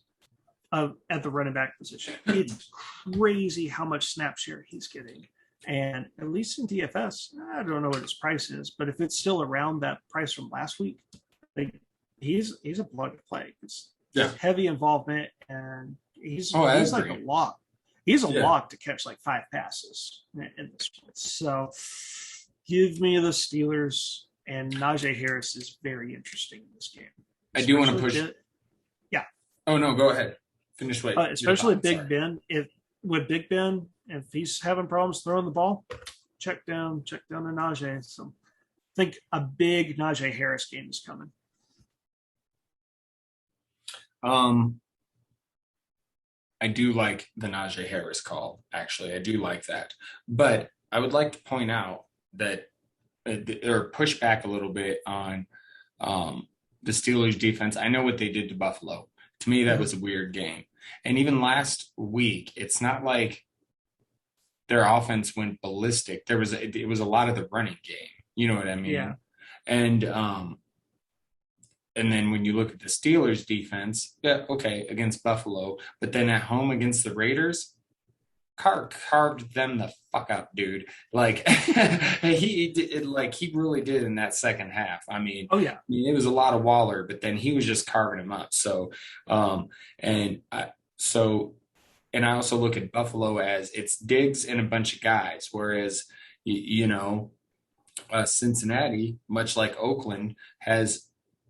at the running back position. It's crazy how much snap share he's getting. And at least in DFS, I don't know what his price is, but if it's still around that price from last week, like he's a plug and play. It's heavy involvement, and he's like a lock. He's a lock to catch like 5 passes in this one. So give me the Steelers, and Najee Harris is very interesting in this game. I do want to push. Oh no, go ahead. Finish what. Especially Big Ben. With Big Ben, if he's having problems throwing the ball, check down to Najee. So I think a big Najee Harris game is coming. I do like the Najee Harris call. Actually, I do like that, but I would like to point out that or push back a little bit on the Steelers defense. I know what they did to Buffalo. To me, that was a weird game. And even last week, it's not like their offense went ballistic. It was a lot of the running game. You know what I mean? Yeah. And then when you look at the Steelers defense, against Buffalo, but then at home against the Raiders, carved them the fuck up, dude. Like he really did in that second half. I mean, it was a lot of Waller, but then he was just carving him up. So, and I also look at Buffalo as it's Diggs and a bunch of guys, whereas Cincinnati, much like Oakland, has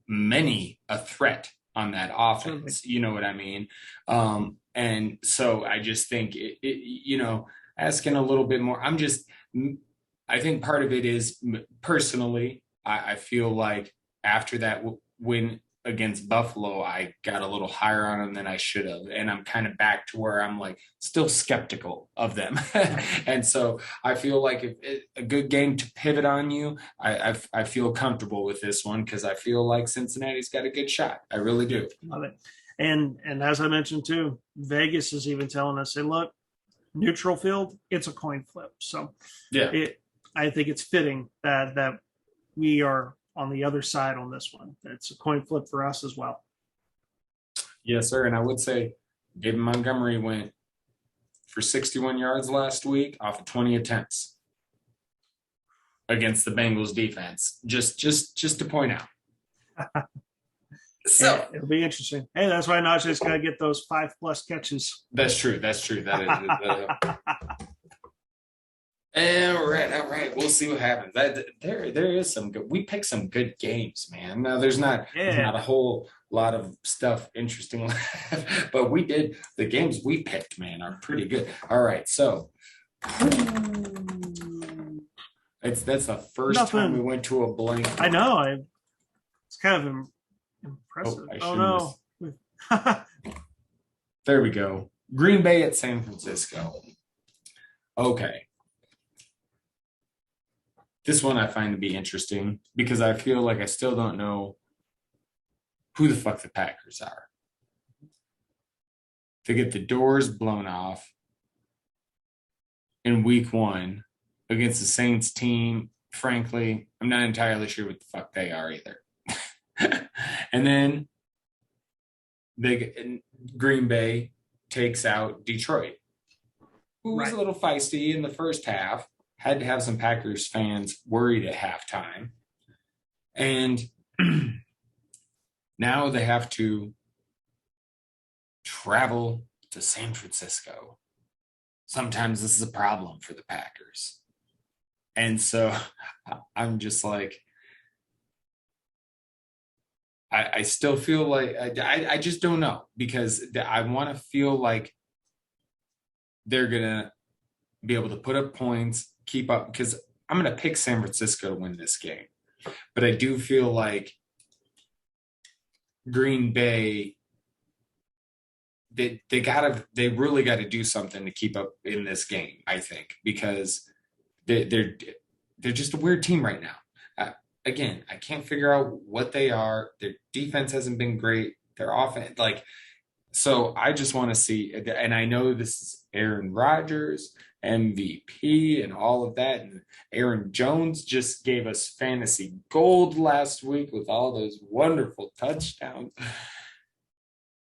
many a threat on that offense. You know what I mean? And so I just think, asking a little bit more. I think part of it is personally, I feel like after that win against Buffalo, I got a little higher on them than I should have. And I'm kind of back to where I'm like still skeptical of them. And so I feel like if a good game to pivot on you, I feel comfortable with this one because I feel like Cincinnati's got a good shot. I really do. Love it. And as I mentioned too, Vegas is even telling us, hey, look, neutral field, it's a coin flip. So I think it's fitting that we are on the other side on this one. It's a coin flip for us as well. Yes, sir. And I would say David Montgomery went for 61 yards last week off of 20 attempts against the Bengals defense. Just to point out. So it'll be interesting. Hey, that's why Najee's got to get those 5+ catches. That's true. That is. All right. We'll see what happens. There is some good. We picked some good games, man. Now there's not a whole lot of stuff interesting left, but we did the games we picked, man, are pretty good. All right, so that's the first time we went to a blank. I know. It's kind of impressive. Oh no. There we go. Green Bay at San Francisco. Okay. This one I find to be interesting because I feel like I still don't know who the fuck the Packers are. To get the doors blown off in week 1 against the Saints team, frankly, I'm not entirely sure what the fuck they are either. And then Green Bay takes out Detroit, who was a little feisty in the first half, had to have some Packers fans worried at halftime. And now they have to travel to San Francisco. Sometimes this is a problem for the Packers. And so I'm just like, I still feel like I just don't know, because I want to feel like they're going to be able to put up points, keep up, because I'm going to pick San Francisco to win this game. But I do feel like Green Bay, they really got to do something to keep up in this game, I think, because they're just a weird team right now. Again, I can't figure out what they are. Their defense hasn't been great. Their offense, so I just want to see, and I know this is Aaron Rodgers, MVP, and all of that. And Aaron Jones just gave us fantasy gold last week with all those wonderful touchdowns.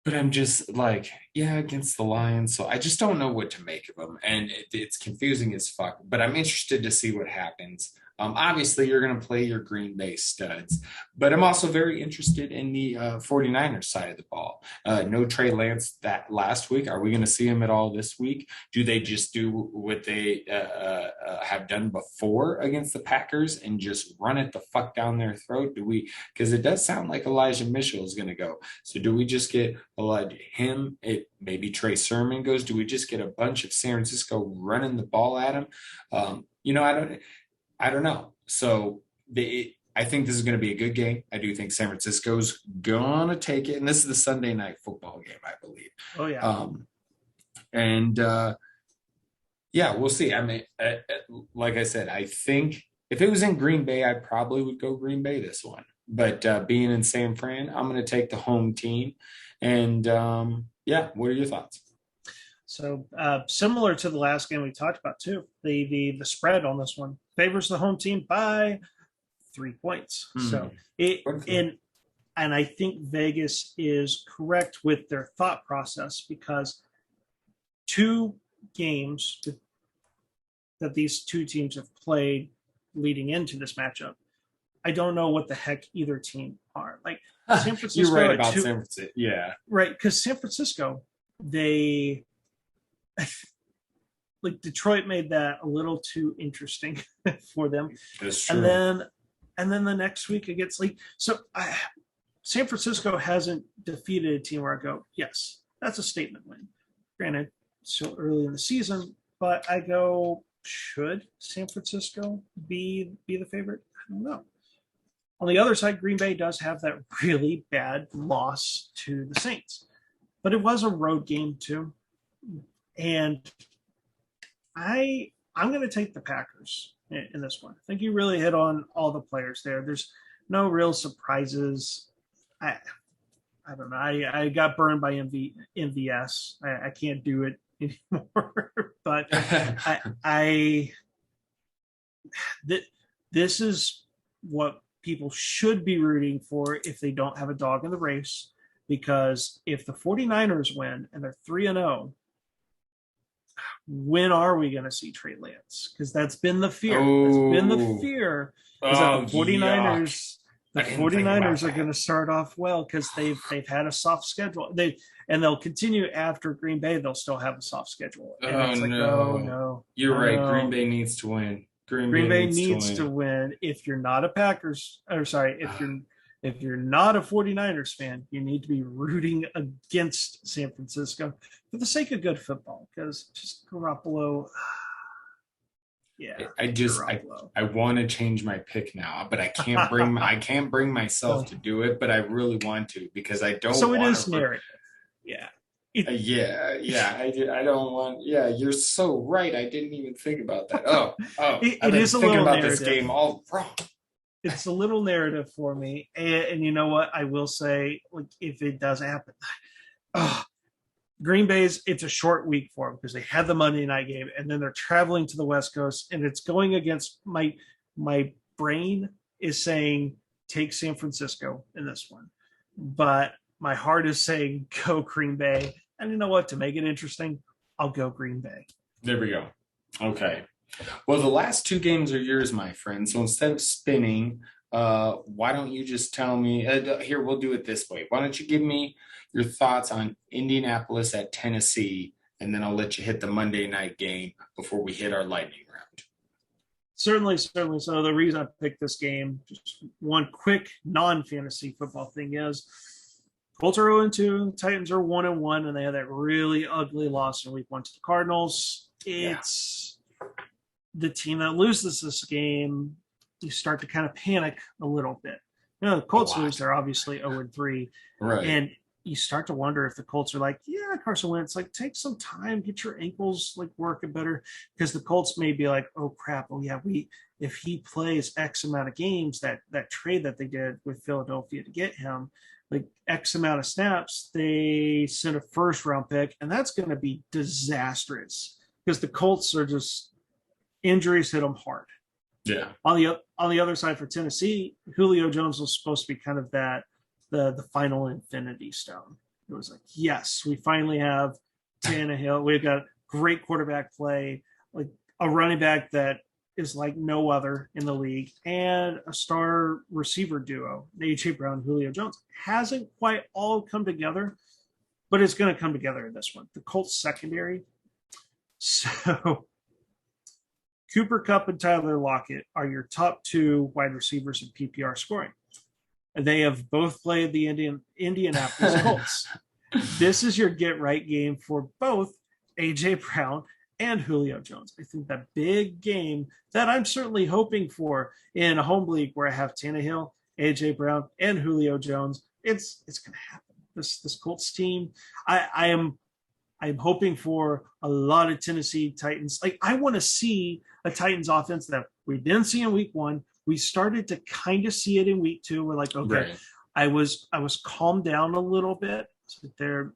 But I'm just like, yeah, against the Lions. So I just don't know what to make of them. And it's confusing as fuck. But I'm interested to see what happens. Obviously, you're going to play your Green Bay studs. But I'm also very interested in the 49ers side of the ball. No Trey Lance that last week. Are we going to see him at all this week? Do they just do what they have done before against the Packers and just run it the fuck down their throat? Because it does sound like Elijah Mitchell is going to go. So do we just get him? Maybe Trey Sermon goes. Do we just get a bunch of San Francisco running the ball at him? I don't know. So I think this is going to be a good game. I do think San Francisco's going to take it. And this is the Sunday night football game, I believe. Oh, yeah. We'll see. I mean, like I said, I think if it was in Green Bay, I probably would go Green Bay this one. But being in San Fran, I'm going to take the home team. And, what are your thoughts? So similar to the last game we talked about too, the spread on this one favors the home team by 3 points. So and I think Vegas is correct with their thought process, because 2 games that these 2 teams have played leading into this matchup, I don't know what the heck either team are. Like San Francisco, you're right about San Francisco, yeah, right? Because San Francisco, they. Detroit made that a little too interesting for them. That's true. And then the next week it gets San Francisco hasn't defeated a team where I go, yes, that's a statement win. Granted, still early in the season, but I go, should San Francisco be the favorite? I don't know. On the other side, Green Bay does have that really bad loss to the Saints, but it was a road game too. And I'm going to take the Packers in this one. I think you really hit on all the players there. There's no real surprises. I don't know. I got burned by MVS. I can't do it anymore. But this is what people should be rooting for if they don't have a dog in the race. Because if the 49ers win and they're 3-0, when are we going to see Trey Lance? Because that's been the fear. That's been the fear. Is that the 49ers? The 49ers are going to start off well because they've had a soft schedule. They'll continue after Green Bay. They'll still have a soft schedule. And no. You're right. Green Bay needs to win. Green Bay needs to win. If you're not a if you're not a 49ers fan, you need to be rooting against San Francisco for the sake of good football, because just Garoppolo. Yeah, I want to change my pick now, but I can't bring myself to do it, but I really want to, because I don't. So it is narrative. Yeah. I don't want. Yeah, you're so right. I didn't even think about that. It is a little about narrative. This game all wrong. It's a little narrative for me, and you know what? I will say, if it does happen, Green Bay's, it's a short week for them because they had the Monday night game, and then they're traveling to the West Coast, and it's going against my brain is saying take San Francisco in this one, but my heart is saying go Green Bay. And you know what? To make it interesting, I'll go Green Bay. There we go. Okay. Well, the last two games are yours, my friend. So instead of spinning, why don't you just tell me? Here, we'll do it this way. Why don't you give me your thoughts on Indianapolis at Tennessee, and then I'll let you hit the Monday night game before we hit our lightning round. Certainly. So the reason I picked this game, just one quick non-fantasy football thing is Colts are 0-2, Titans are 1-1, and they had that really ugly loss in week 1 to the Cardinals. It's the team that loses this game, you start to kind of panic a little bit. You know, the Colts lose, they're obviously 0-3. Right. And you start to wonder if the Colts are like, yeah, Carson Wentz, like take some time, get your ankles like working better. Because the Colts may be like, oh crap, if he plays X amount of games, that trade that they did with Philadelphia to get him, like X amount of snaps, they sent a first round pick, and that's going to be disastrous because the Colts are just injuries hit them hard. Yeah. On the other side for Tennessee, Julio Jones was supposed to be kind of that the final infinity stone. It was like, yes, we finally have Tannehill. We've got great quarterback play, like a running back that is like no other in the league, and a star receiver duo, AJ Brown, Julio Jones. Hasn't quite all come together, but it's going to come together in this one. The Colts secondary. So Cooper Kupp and Tyler Lockett are your top two wide receivers in PPR scoring. They have both played the Indianapolis Colts. This is your get-right game for both A.J. Brown and Julio Jones. I think that big game that I'm certainly hoping for in a home league where I have Tannehill, A.J. Brown, and Julio Jones, it's going to happen. This Colts team, I'm hoping for a lot of Tennessee Titans. Like, I want to see a Titans offense that we didn't see in week 1. We started to kind of see it in week 2. We're like, okay, right. I was calmed down a little bit there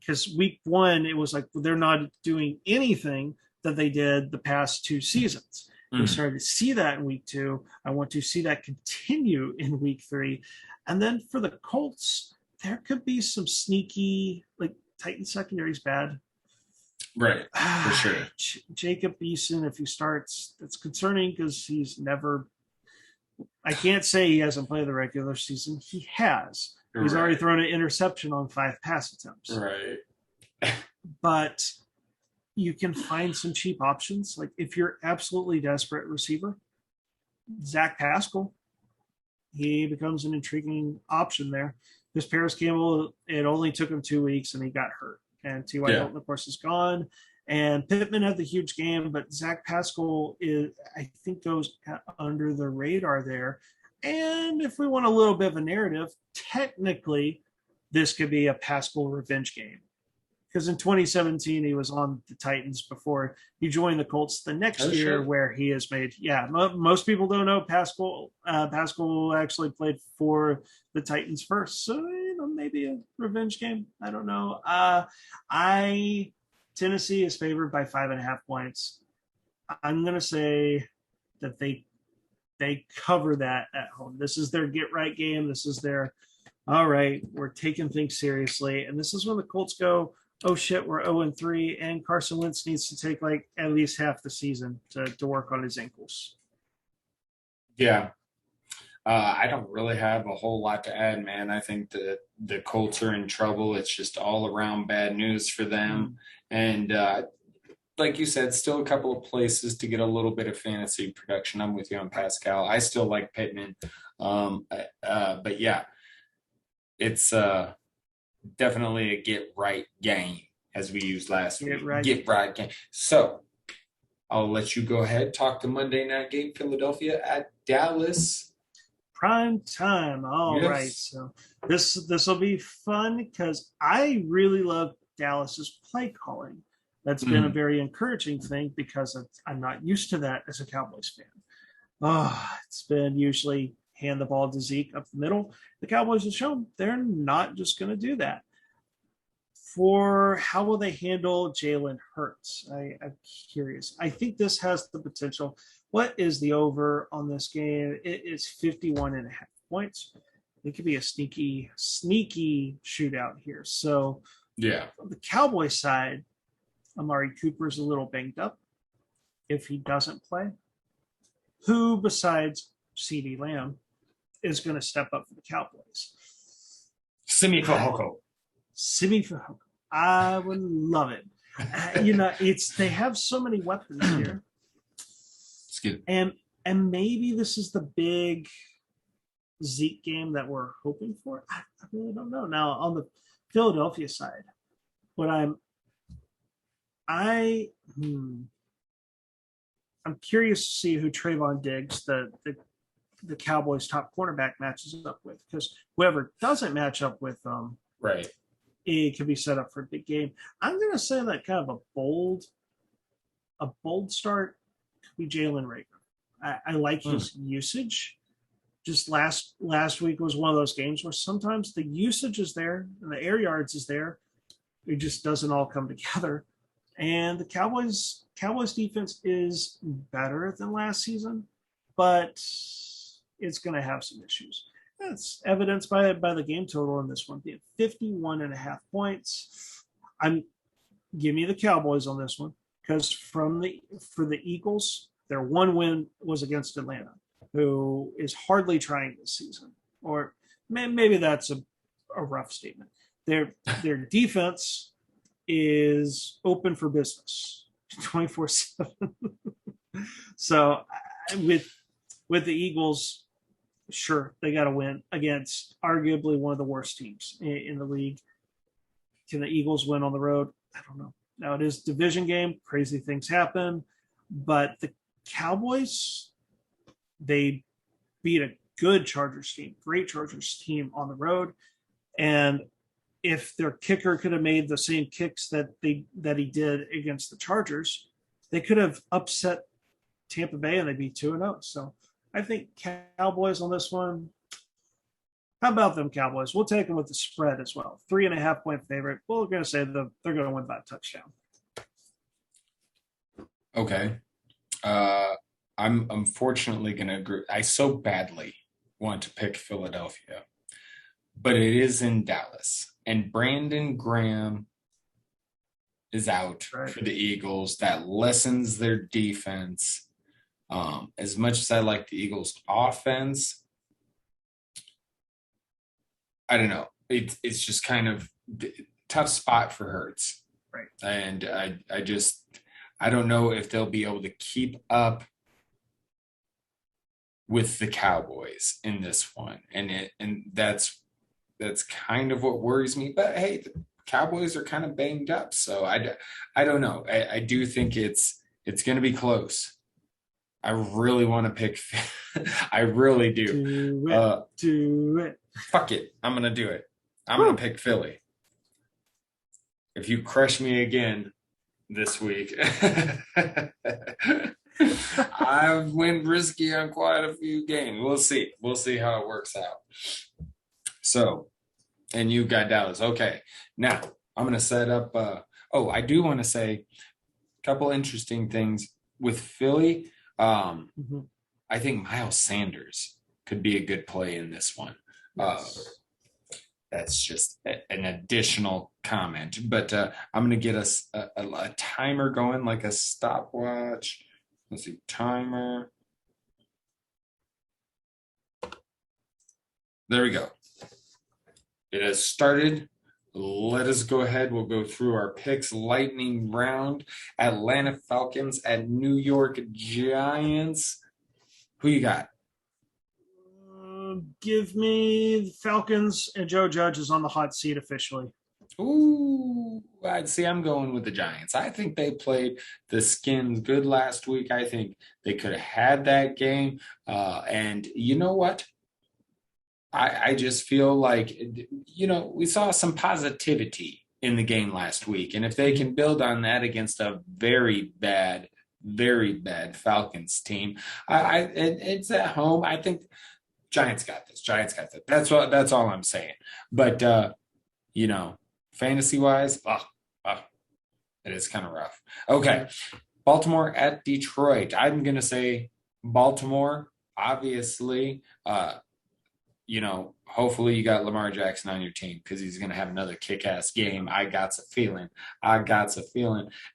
because week 1, it was like, they're not doing anything that they did the past 2 seasons. We started to see that in week 2. I want to see that continue in week 3. And then for the Colts, there could be some sneaky, like, Titan secondary is bad. Right, for sure. Jacob Eason, if he starts, that's concerning because he's never – I can't say he hasn't played the regular season. He has. He's already thrown an interception on 5 pass attempts. Right. But you can find some cheap options. Like if you're absolutely desperate receiver, Zach Pascal, he becomes an intriguing option there. Because Paris Campbell, it only took him 2 weeks and he got hurt. And T.Y. Hilton, of course, is gone. And Pittman had the huge game, but Zach Pascal I think, goes under the radar there. And if we want a little bit of a narrative, technically, this could be a Pascal revenge game. Because in 2017, he was on the Titans before he joined the Colts the next year, where he has made, most people don't know Pascal. Pascal actually played for the Titans first. So, maybe a revenge game. I don't know. Tennessee is favored by 5.5 points. I'm going to say that they cover that at home. This is their get-right game. This is their, all right, we're taking things seriously. And this is when the Colts go, oh, shit, we're 0-3, and Carson Wentz needs to take, like, at least half the season to work on his ankles. Yeah. I don't really have a whole lot to add, man. I think the Colts are in trouble. It's just all around bad news for them. And like you said, still a couple of places to get a little bit of fantasy production. I'm with you on Pascal. I still like Pittman. But yeah, it's definitely a get-right game, as we used last week. Get-right game. So I'll let you go ahead. Talk the Monday night game, Philadelphia at Dallas. Prime time. All right. So this will be fun because I really love Dallas's play calling. That's been a very encouraging thing because I'm not used to that as a Cowboys fan. It's been usually hand the ball to Zeke up the middle. The Cowboys have shown they're not just going to do that. For how will they handle Jalen Hurts? I'm curious. I think this has the potential. What is the over on this game? It is 51.5 points. It could be a sneaky shootout here. So Yeah. On the Cowboys side, Amari Cooper's a little banged up. If he doesn't play, who besides CeeDee Lamb is going to step up for the Cowboys? Simi Fehoko. Simi Fehoko. I would love it. They have so many weapons here. Excuse me. And maybe this is the big Zeke game that we're hoping for. I really don't know. Now on the Philadelphia side, what I'm curious to see who Trayvon Diggs, the Cowboys' top cornerback, matches up with, because whoever doesn't match up with them, right, it could be set up for a big game. I'm going to say that kind of a bold start could be Jalen Reagor. I like his usage. Just last week was one of those games where sometimes the usage is there and the air yards is there. It just doesn't all come together. And the Cowboys defense is better than last season, but it's going to have some issues. That's evidenced by the game total in this one being 51.5 points. Give me the Cowboys on this one, because for the Eagles, their one win was against Atlanta, who is hardly trying this season. Or maybe that's a rough statement. Their defense is open for business 24/7. So with the Eagles, sure, they got to win against arguably one of the worst teams in the league. Can the Eagles win on the road? I don't know. Now, it is a division game. Crazy things happen. But the Cowboys, they beat a good Chargers team, great Chargers team on the road. And if their kicker could have made the same kicks that he did against the Chargers, they could have upset Tampa Bay and they'd be 2-0. So I think Cowboys on this one. How about them Cowboys? We'll take them with the spread as well. 3.5 point favorite. We're going to say they're going to win by a touchdown. Okay. I'm unfortunately going to agree. I so badly want to pick Philadelphia, but it is in Dallas. And Brandon Graham is out for the Eagles. That lessens their defense. As much as I like the Eagles' offense, I don't know. It's just kind of tough spot for Hurts. Right. And I don't know if they'll be able to keep up with the Cowboys in this one. And that's kind of what worries me. But hey, the Cowboys are kind of banged up. So I don't know. I do think it's going to be close. I really want to pick. I really do. Do it. Fuck it. I'm going to do it. I'm going to pick Philly. If you crush me again this week, I've went risky on quite a few games. We'll see. We'll see how it works out. So, and you got Dallas. Okay. Now, I'm going to set up. I do want to say a couple interesting things with Philly. I think Miles Sanders could be a good play in this one. That's just an additional comment. But I'm going to get us a timer going, like a stopwatch. Let's see, timer. There we go. It has started. Let us go ahead. We'll go through our picks. Lightning round. Atlanta Falcons at New York Giants. Who you got? Give me the Falcons, and Joe Judge is on the hot seat officially. Ooh, I'd see. I'm going with the Giants. I think they played the Skins good last week. I think they could have had that game. And you know what? I just feel like, we saw some positivity in the game last week. And if they can build on that against a very bad Falcons team, it's at home. I think Giants got this. That's all I'm saying. But, fantasy-wise, it is kind of rough. Okay, Baltimore at Detroit. I'm going to say Baltimore, obviously. hopefully you got Lamar Jackson on your team because he's going to have another kick-ass game. I got a feeling.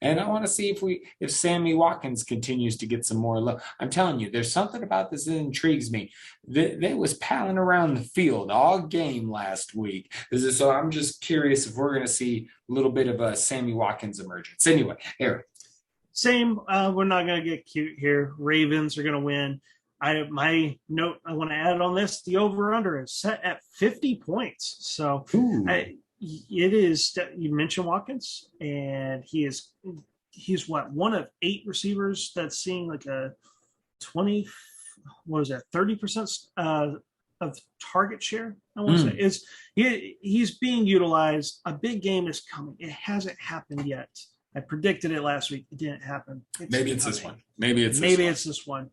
And I want to see if Sammy Watkins continues to get some more love. I'm telling you, there's something about this that intrigues me. They was palling around the field all game last week. So I'm just curious if we're going to see a little bit of a Sammy Watkins emergence. Anyway, Eric. Same. We're not going to get cute here. Ravens are going to win. My note I want to add on this: the over/under is set at 50 points. So it is. You mentioned Watkins, and he's one of 8 receivers that's seeing like a 20. What is that? 30% of target share. I want to say he's being utilized. A big game is coming. It hasn't happened yet. I predicted it last week. It didn't happen. Maybe it's this one. Maybe it's this one.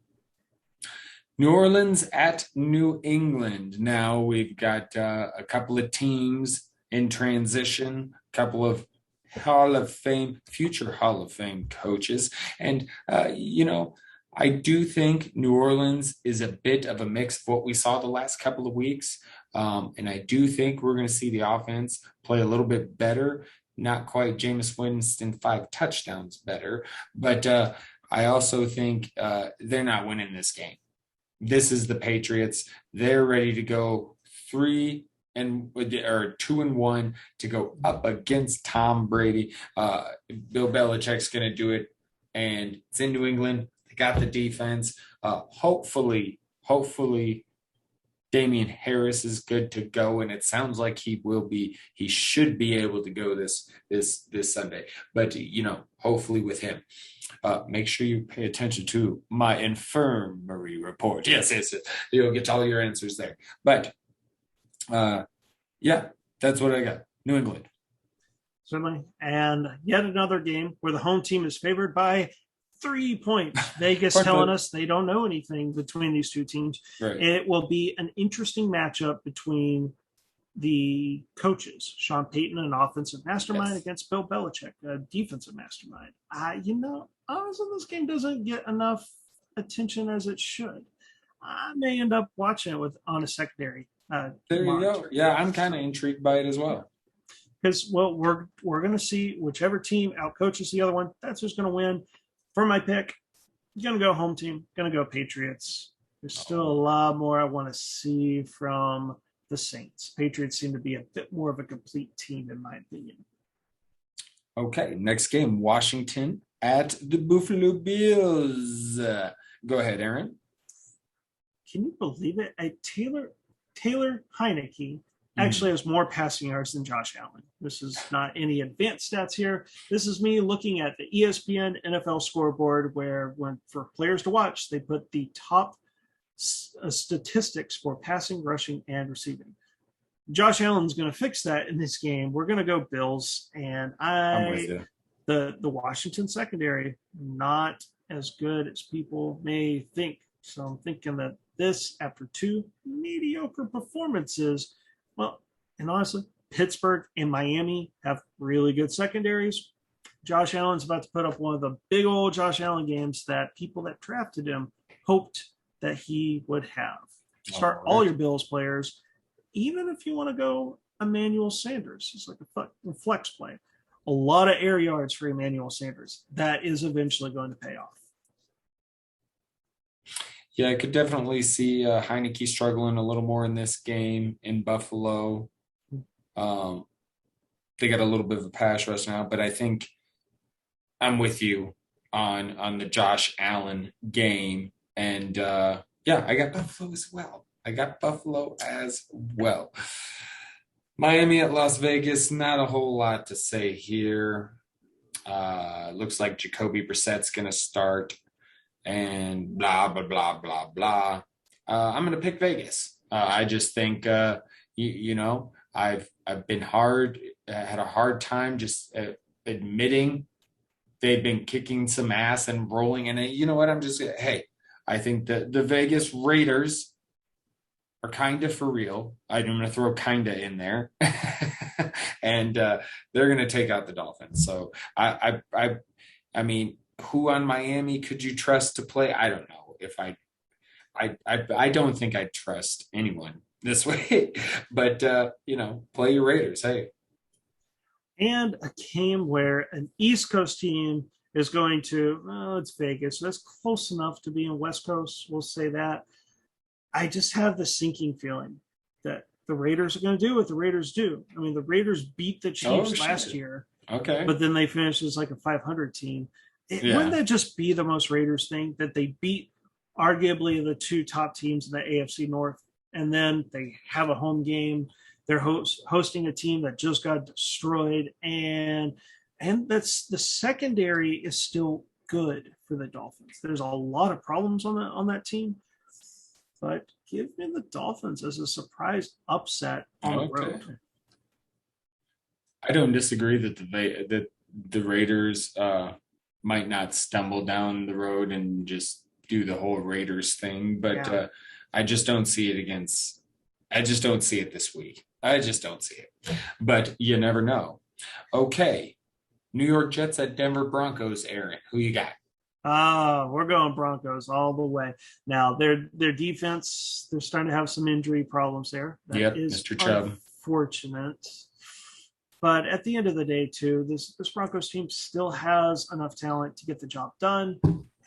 New Orleans at New England. Now we've got a couple of teams in transition, a couple of future Hall of Fame coaches. And, I do think New Orleans is a bit of a mix of what we saw the last couple of weeks. And I do think we're going to see the offense play a little bit better. Not quite Jameis Winston 5 touchdowns better. But I also think they're not winning this game. This is the Patriots. They're ready to go 2-1 to go up against Tom Brady. Bill Belichick's going to do it, and it's in New England. They got the defense. Hopefully, Damian Harris is good to go, and it sounds like he will be. He should be able to go this Sunday. But hopefully with him. Make sure you pay attention to my infirmary report. Yes. You'll get all your answers there. But, that's what I got. New England. Certainly. And yet another game where the home team is favored by 3 points. Vegas telling us they don't know anything between these two teams. Right. It will be an interesting matchup between the coaches, Sean Payton, an offensive mastermind, against Bill Belichick, a defensive mastermind. Honestly, this game doesn't get enough attention as it should. I may end up watching it on a secondary. There you go. Yeah, I'm kind of intrigued by it as well. Because, we're going to see whichever team outcoaches the other one. That's who's going to win. For my pick, going to go home team. Going to go Patriots. There's still a lot more I want to see from the Saints. Patriots seem to be a bit more of a complete team, in my opinion. Okay, next game, Washington at the Buffalo Bills. Go ahead, Aaron. Can you believe it? Taylor Heineke actually has more passing yards than Josh Allen. This is not any advanced stats here. This is me looking at the ESPN NFL scoreboard where for players to watch, they put the top statistics for passing, rushing, and receiving. Josh Allen's going to fix that in this game. We're going to go Bills, and the Washington secondary not as good as people may think. So I'm thinking that this, after 2 mediocre performances, and honestly, Pittsburgh and Miami have really good secondaries. Josh Allen's about to put up one of the big old Josh Allen games that people that drafted him hoped that he would have. Start all your Bills players, even if you want to go Emmanuel Sanders. It's like a flex play. A lot of air yards for Emmanuel Sanders. That is eventually going to pay off. Yeah, I could definitely see Heineke struggling a little more in this game in Buffalo. They got a little bit of a pass rush now, but I think I'm with you on the Josh Allen game. And I got Buffalo as well. Miami at Las Vegas, not a whole lot to say here. Looks like Jacoby Brissett's going to start and blah, blah, blah, blah, blah. I'm going to pick Vegas. I just think, I've been had a hard time just admitting they've been kicking some ass and rolling. And you know what? I think that the Vegas Raiders are kind of for real. I'm going to throw kind of in there. And they're going to take out the Dolphins. So I mean, who on Miami could you trust to play? I don't know. I don't think I'd trust anyone this week. But play your Raiders. Hey. And a game where an East Coast team is going to, well, it's Vegas. So that's close enough to being West Coast. We'll say that. I just have the sinking feeling that the Raiders are going to do what the Raiders do. I mean, the Raiders beat the Chiefs last year. Okay. But then they finished as like a 500 team. Wouldn't that just be the most Raiders thing, that they beat arguably the two top teams in the AFC North, and then they have a home game? They're hosting a team that just got destroyed, and that's the secondary is still good for the Dolphins. There's a lot of problems on that team, but give me the Dolphins as a surprise upset on the road. I don't disagree that the Raiders might not stumble down the road and just do the whole Raiders thing, but I just don't see it I just don't see it this week. I just don't see it. But you never know. Okay. New York Jets at Denver Broncos, Aaron. Who you got? We're going Broncos all the way. Now, their defense, they're starting to have some injury problems there. That is Mr. Chubb. Unfortunate. But at the end of the day, too, this Broncos team still has enough talent to get the job done.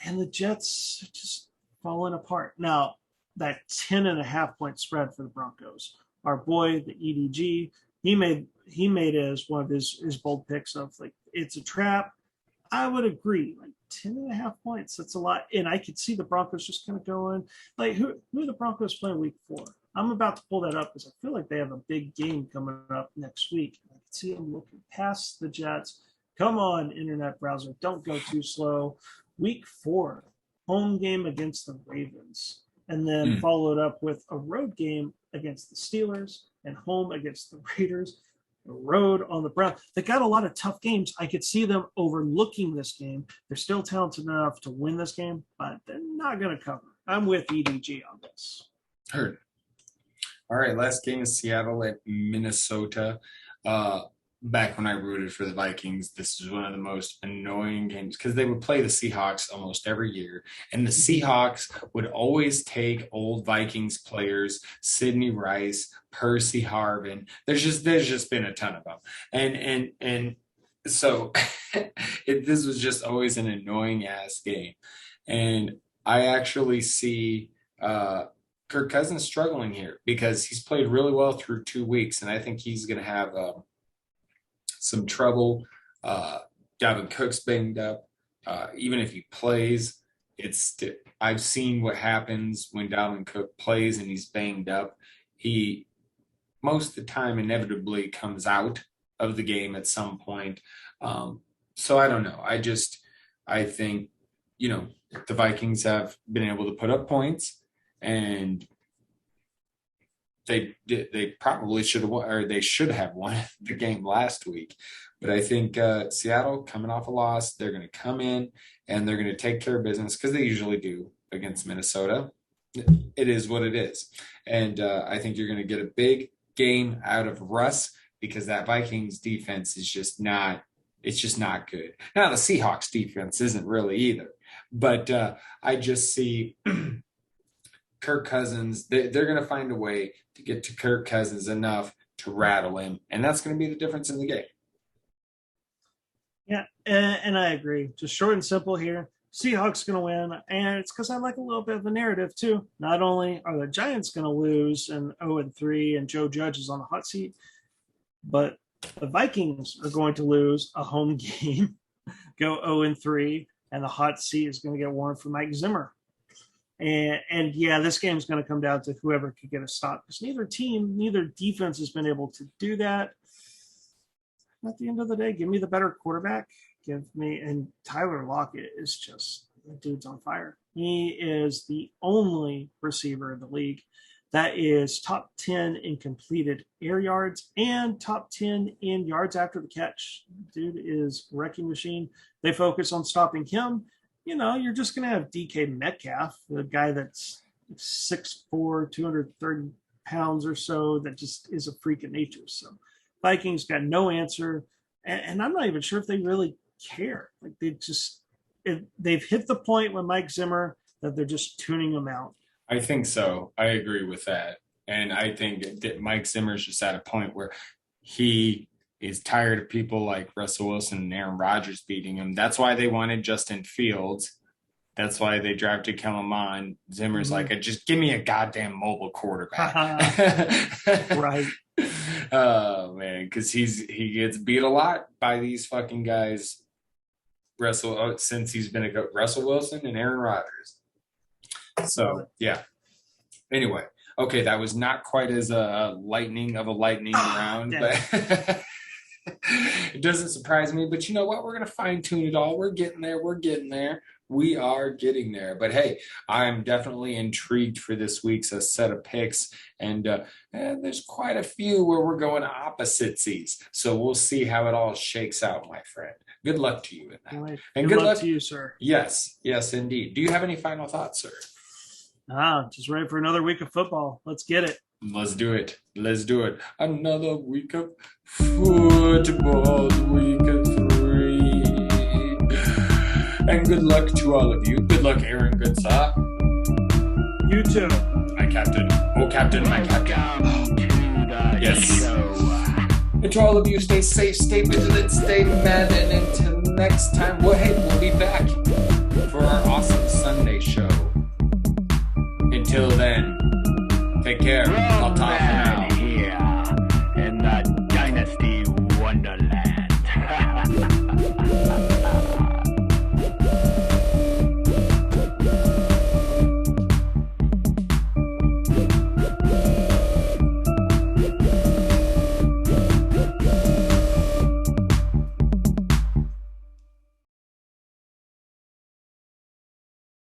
And the Jets are just falling apart. Now, that 10.5-point spread for the Broncos. Our boy, the EDG, he made it as one of his bold picks of, like, it's a trap. I would agree. Like, 10.5 points, that's a lot. And I could see the Broncos just kind of going, like, who are the Broncos playing week 4? I'm about to pull that up because I feel like they have a big game coming up next week. I can see them looking past the Jets. Come on, internet browser. Don't go too slow. Week 4, home game against the Ravens. And then followed up with a road game against the Steelers and home against the Raiders. The road on the Browns. They got a lot of tough games. I could see them overlooking this game. They're still talented enough to win this game, but they're not going to cover. I'm with EDG on this. Heard. All right, last game is Seattle at Minnesota. Back when I rooted for the Vikings, this is one of the most annoying games because they would play the Seahawks almost every year. And the Seahawks would always take old Vikings players, Sidney Rice, Percy Harvin. There's just been a ton of them. And so this was just always an annoying ass game. And I actually see Kirk Cousins struggling here because he's played really well through 2 weeks. And I think he's going to have some trouble. Dalvin Cook's banged up. Even if he plays, I've seen what happens when Dalvin Cook plays and he's banged up. He most of the time inevitably comes out of the game at some point. So I don't know. I think, the Vikings have been able to put up points, and they probably should have won, or they should have won the game last week. But I think Seattle, coming off a loss, they're going to come in and they're going to take care of business because they usually do against Minnesota. It is what it is. And I think you're going to get a big game out of Russ because that Vikings defense is just not good. Now, the Seahawks defense isn't really either. But I just see Kirk Cousins, they're going to find a way to get to Kirk Cousins enough to rattle him, and that's going to be the difference in the game. Yeah, and I agree. Just short and simple here. Seahawks going to win, and it's because I like a little bit of a narrative too. Not only are the Giants going to lose and 0-3, and Joe Judge is on the hot seat, but the Vikings are going to lose a home game, go 0-3, and the hot seat is going to get warm for Mike Zimmer. And yeah, this game is going to come down to whoever could get a stop because neither defense has been able to do that. At the end of the day, give me the better quarterback. And Tyler Lockett is just, the dude's on fire. He is the only receiver in the league that is top 10 in completed air yards and top 10 in yards after the catch. Dude is a wrecking machine. They focus on stopping him. You're just going to have DK Metcalf, the guy that's 6'4", 230 pounds or so, that just is a freak of nature. So Vikings got no answer. And I'm not even sure if they really care. Like they've hit the point with Mike Zimmer that they're just tuning him out. I think so. I agree with that. And I think that Mike Zimmer's just at a point where he is tired of people like Russell Wilson and Aaron Rodgers beating him. That's why they wanted Justin Fields. That's why they drafted Kellen Mond. Zimmer's like, just give me a goddamn mobile quarterback. Right. Oh, man, because he gets beat a lot by these fucking guys. Since he's been Russell Wilson and Aaron Rodgers. So, yeah. Anyway, okay, that was not quite as lightning round, but it doesn't surprise me. But you know what? We're going to fine tune it all. We're getting there. We are getting there. But hey, I'm definitely intrigued for this week's set of picks. And there's quite a few where we're going opposites. So we'll see how it all shakes out, my friend. Good luck to you in that. Right. And good luck to you, sir. Yes, indeed. Do you have any final thoughts, sir? Just ready for another week of football. Let's get it. Let's do it. Another week of football, week of 3. And good luck to all of you. Good luck, Aaron Goodsall. You too. My captain. Oh, captain, my captain. Yes. And to all of you, stay safe, stay vigilant, stay mad. And until next time, well, hey, we'll be back for our awesome Sunday show. Until then, take care. I'll talk.